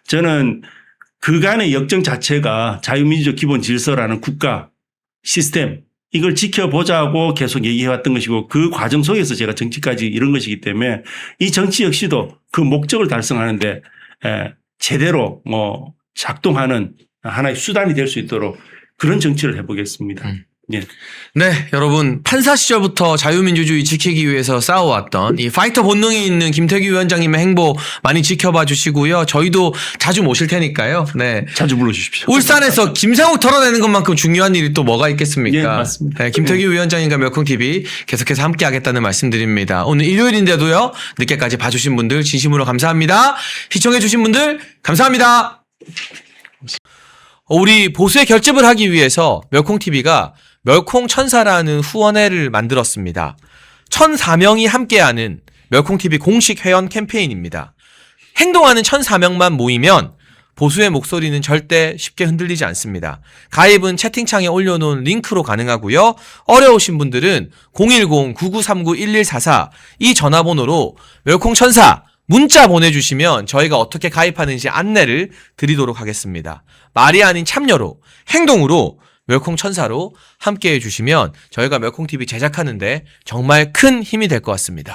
저는 그간의 역정 자체가 자유민주적 기본 질서라는 국가 시스템 이걸 지켜보자고 계속 얘기해왔던 것이고 그 과정 속에서 제가 정치까지 이런 것이기 때문에 이 정치 역시도 그 목적을 달성하는데 제대로 작동하는 하나의 수단이 될 수 있도록 그런 정치를 해보겠습니다. 예. 네, 여러분 판사 시절부터 자유민주주의 지키기 위해서 싸워왔던 이 파이터 본능이 있는 김태규 위원장님의 행보 많이 지켜봐 주시고요. 저희도 자주 모실 테니까요. 네, 자주 불러주십시오. 울산에서 김상욱 털어내는 것만큼 중요한 일이 또 뭐가 있겠습니까? 예, 맞습니다. 네, 김태규 위원장님과 멸콩TV 계속해서 함께하겠다는 말씀드립니다. 오늘 일요일인데도요. 늦게까지 봐주신 분들 진심으로 감사합니다. 시청해주신 분들 감사합니다. 우리 보수의 결집을 하기 위해서 멸콩TV가 멸콩천사라는 후원회를 만들었습니다. 1,004명이 함께하는 멸콩TV 공식 회원 캠페인입니다. 행동하는 1,004명만 모이면 보수의 목소리는 절대 쉽게 흔들리지 않습니다. 가입은 채팅창에 올려놓은 링크로 가능하고요. 어려우신 분들은 010-9939-1144 이 전화번호로 멸콩천사 문자 보내주시면 저희가 어떻게 가입하는지 안내를 드리도록 하겠습니다. 말이 아닌 참여로 행동으로 멸콩천사로 함께해 주시면 저희가 멸콩TV 제작하는데 정말 큰 힘이 될 것 같습니다.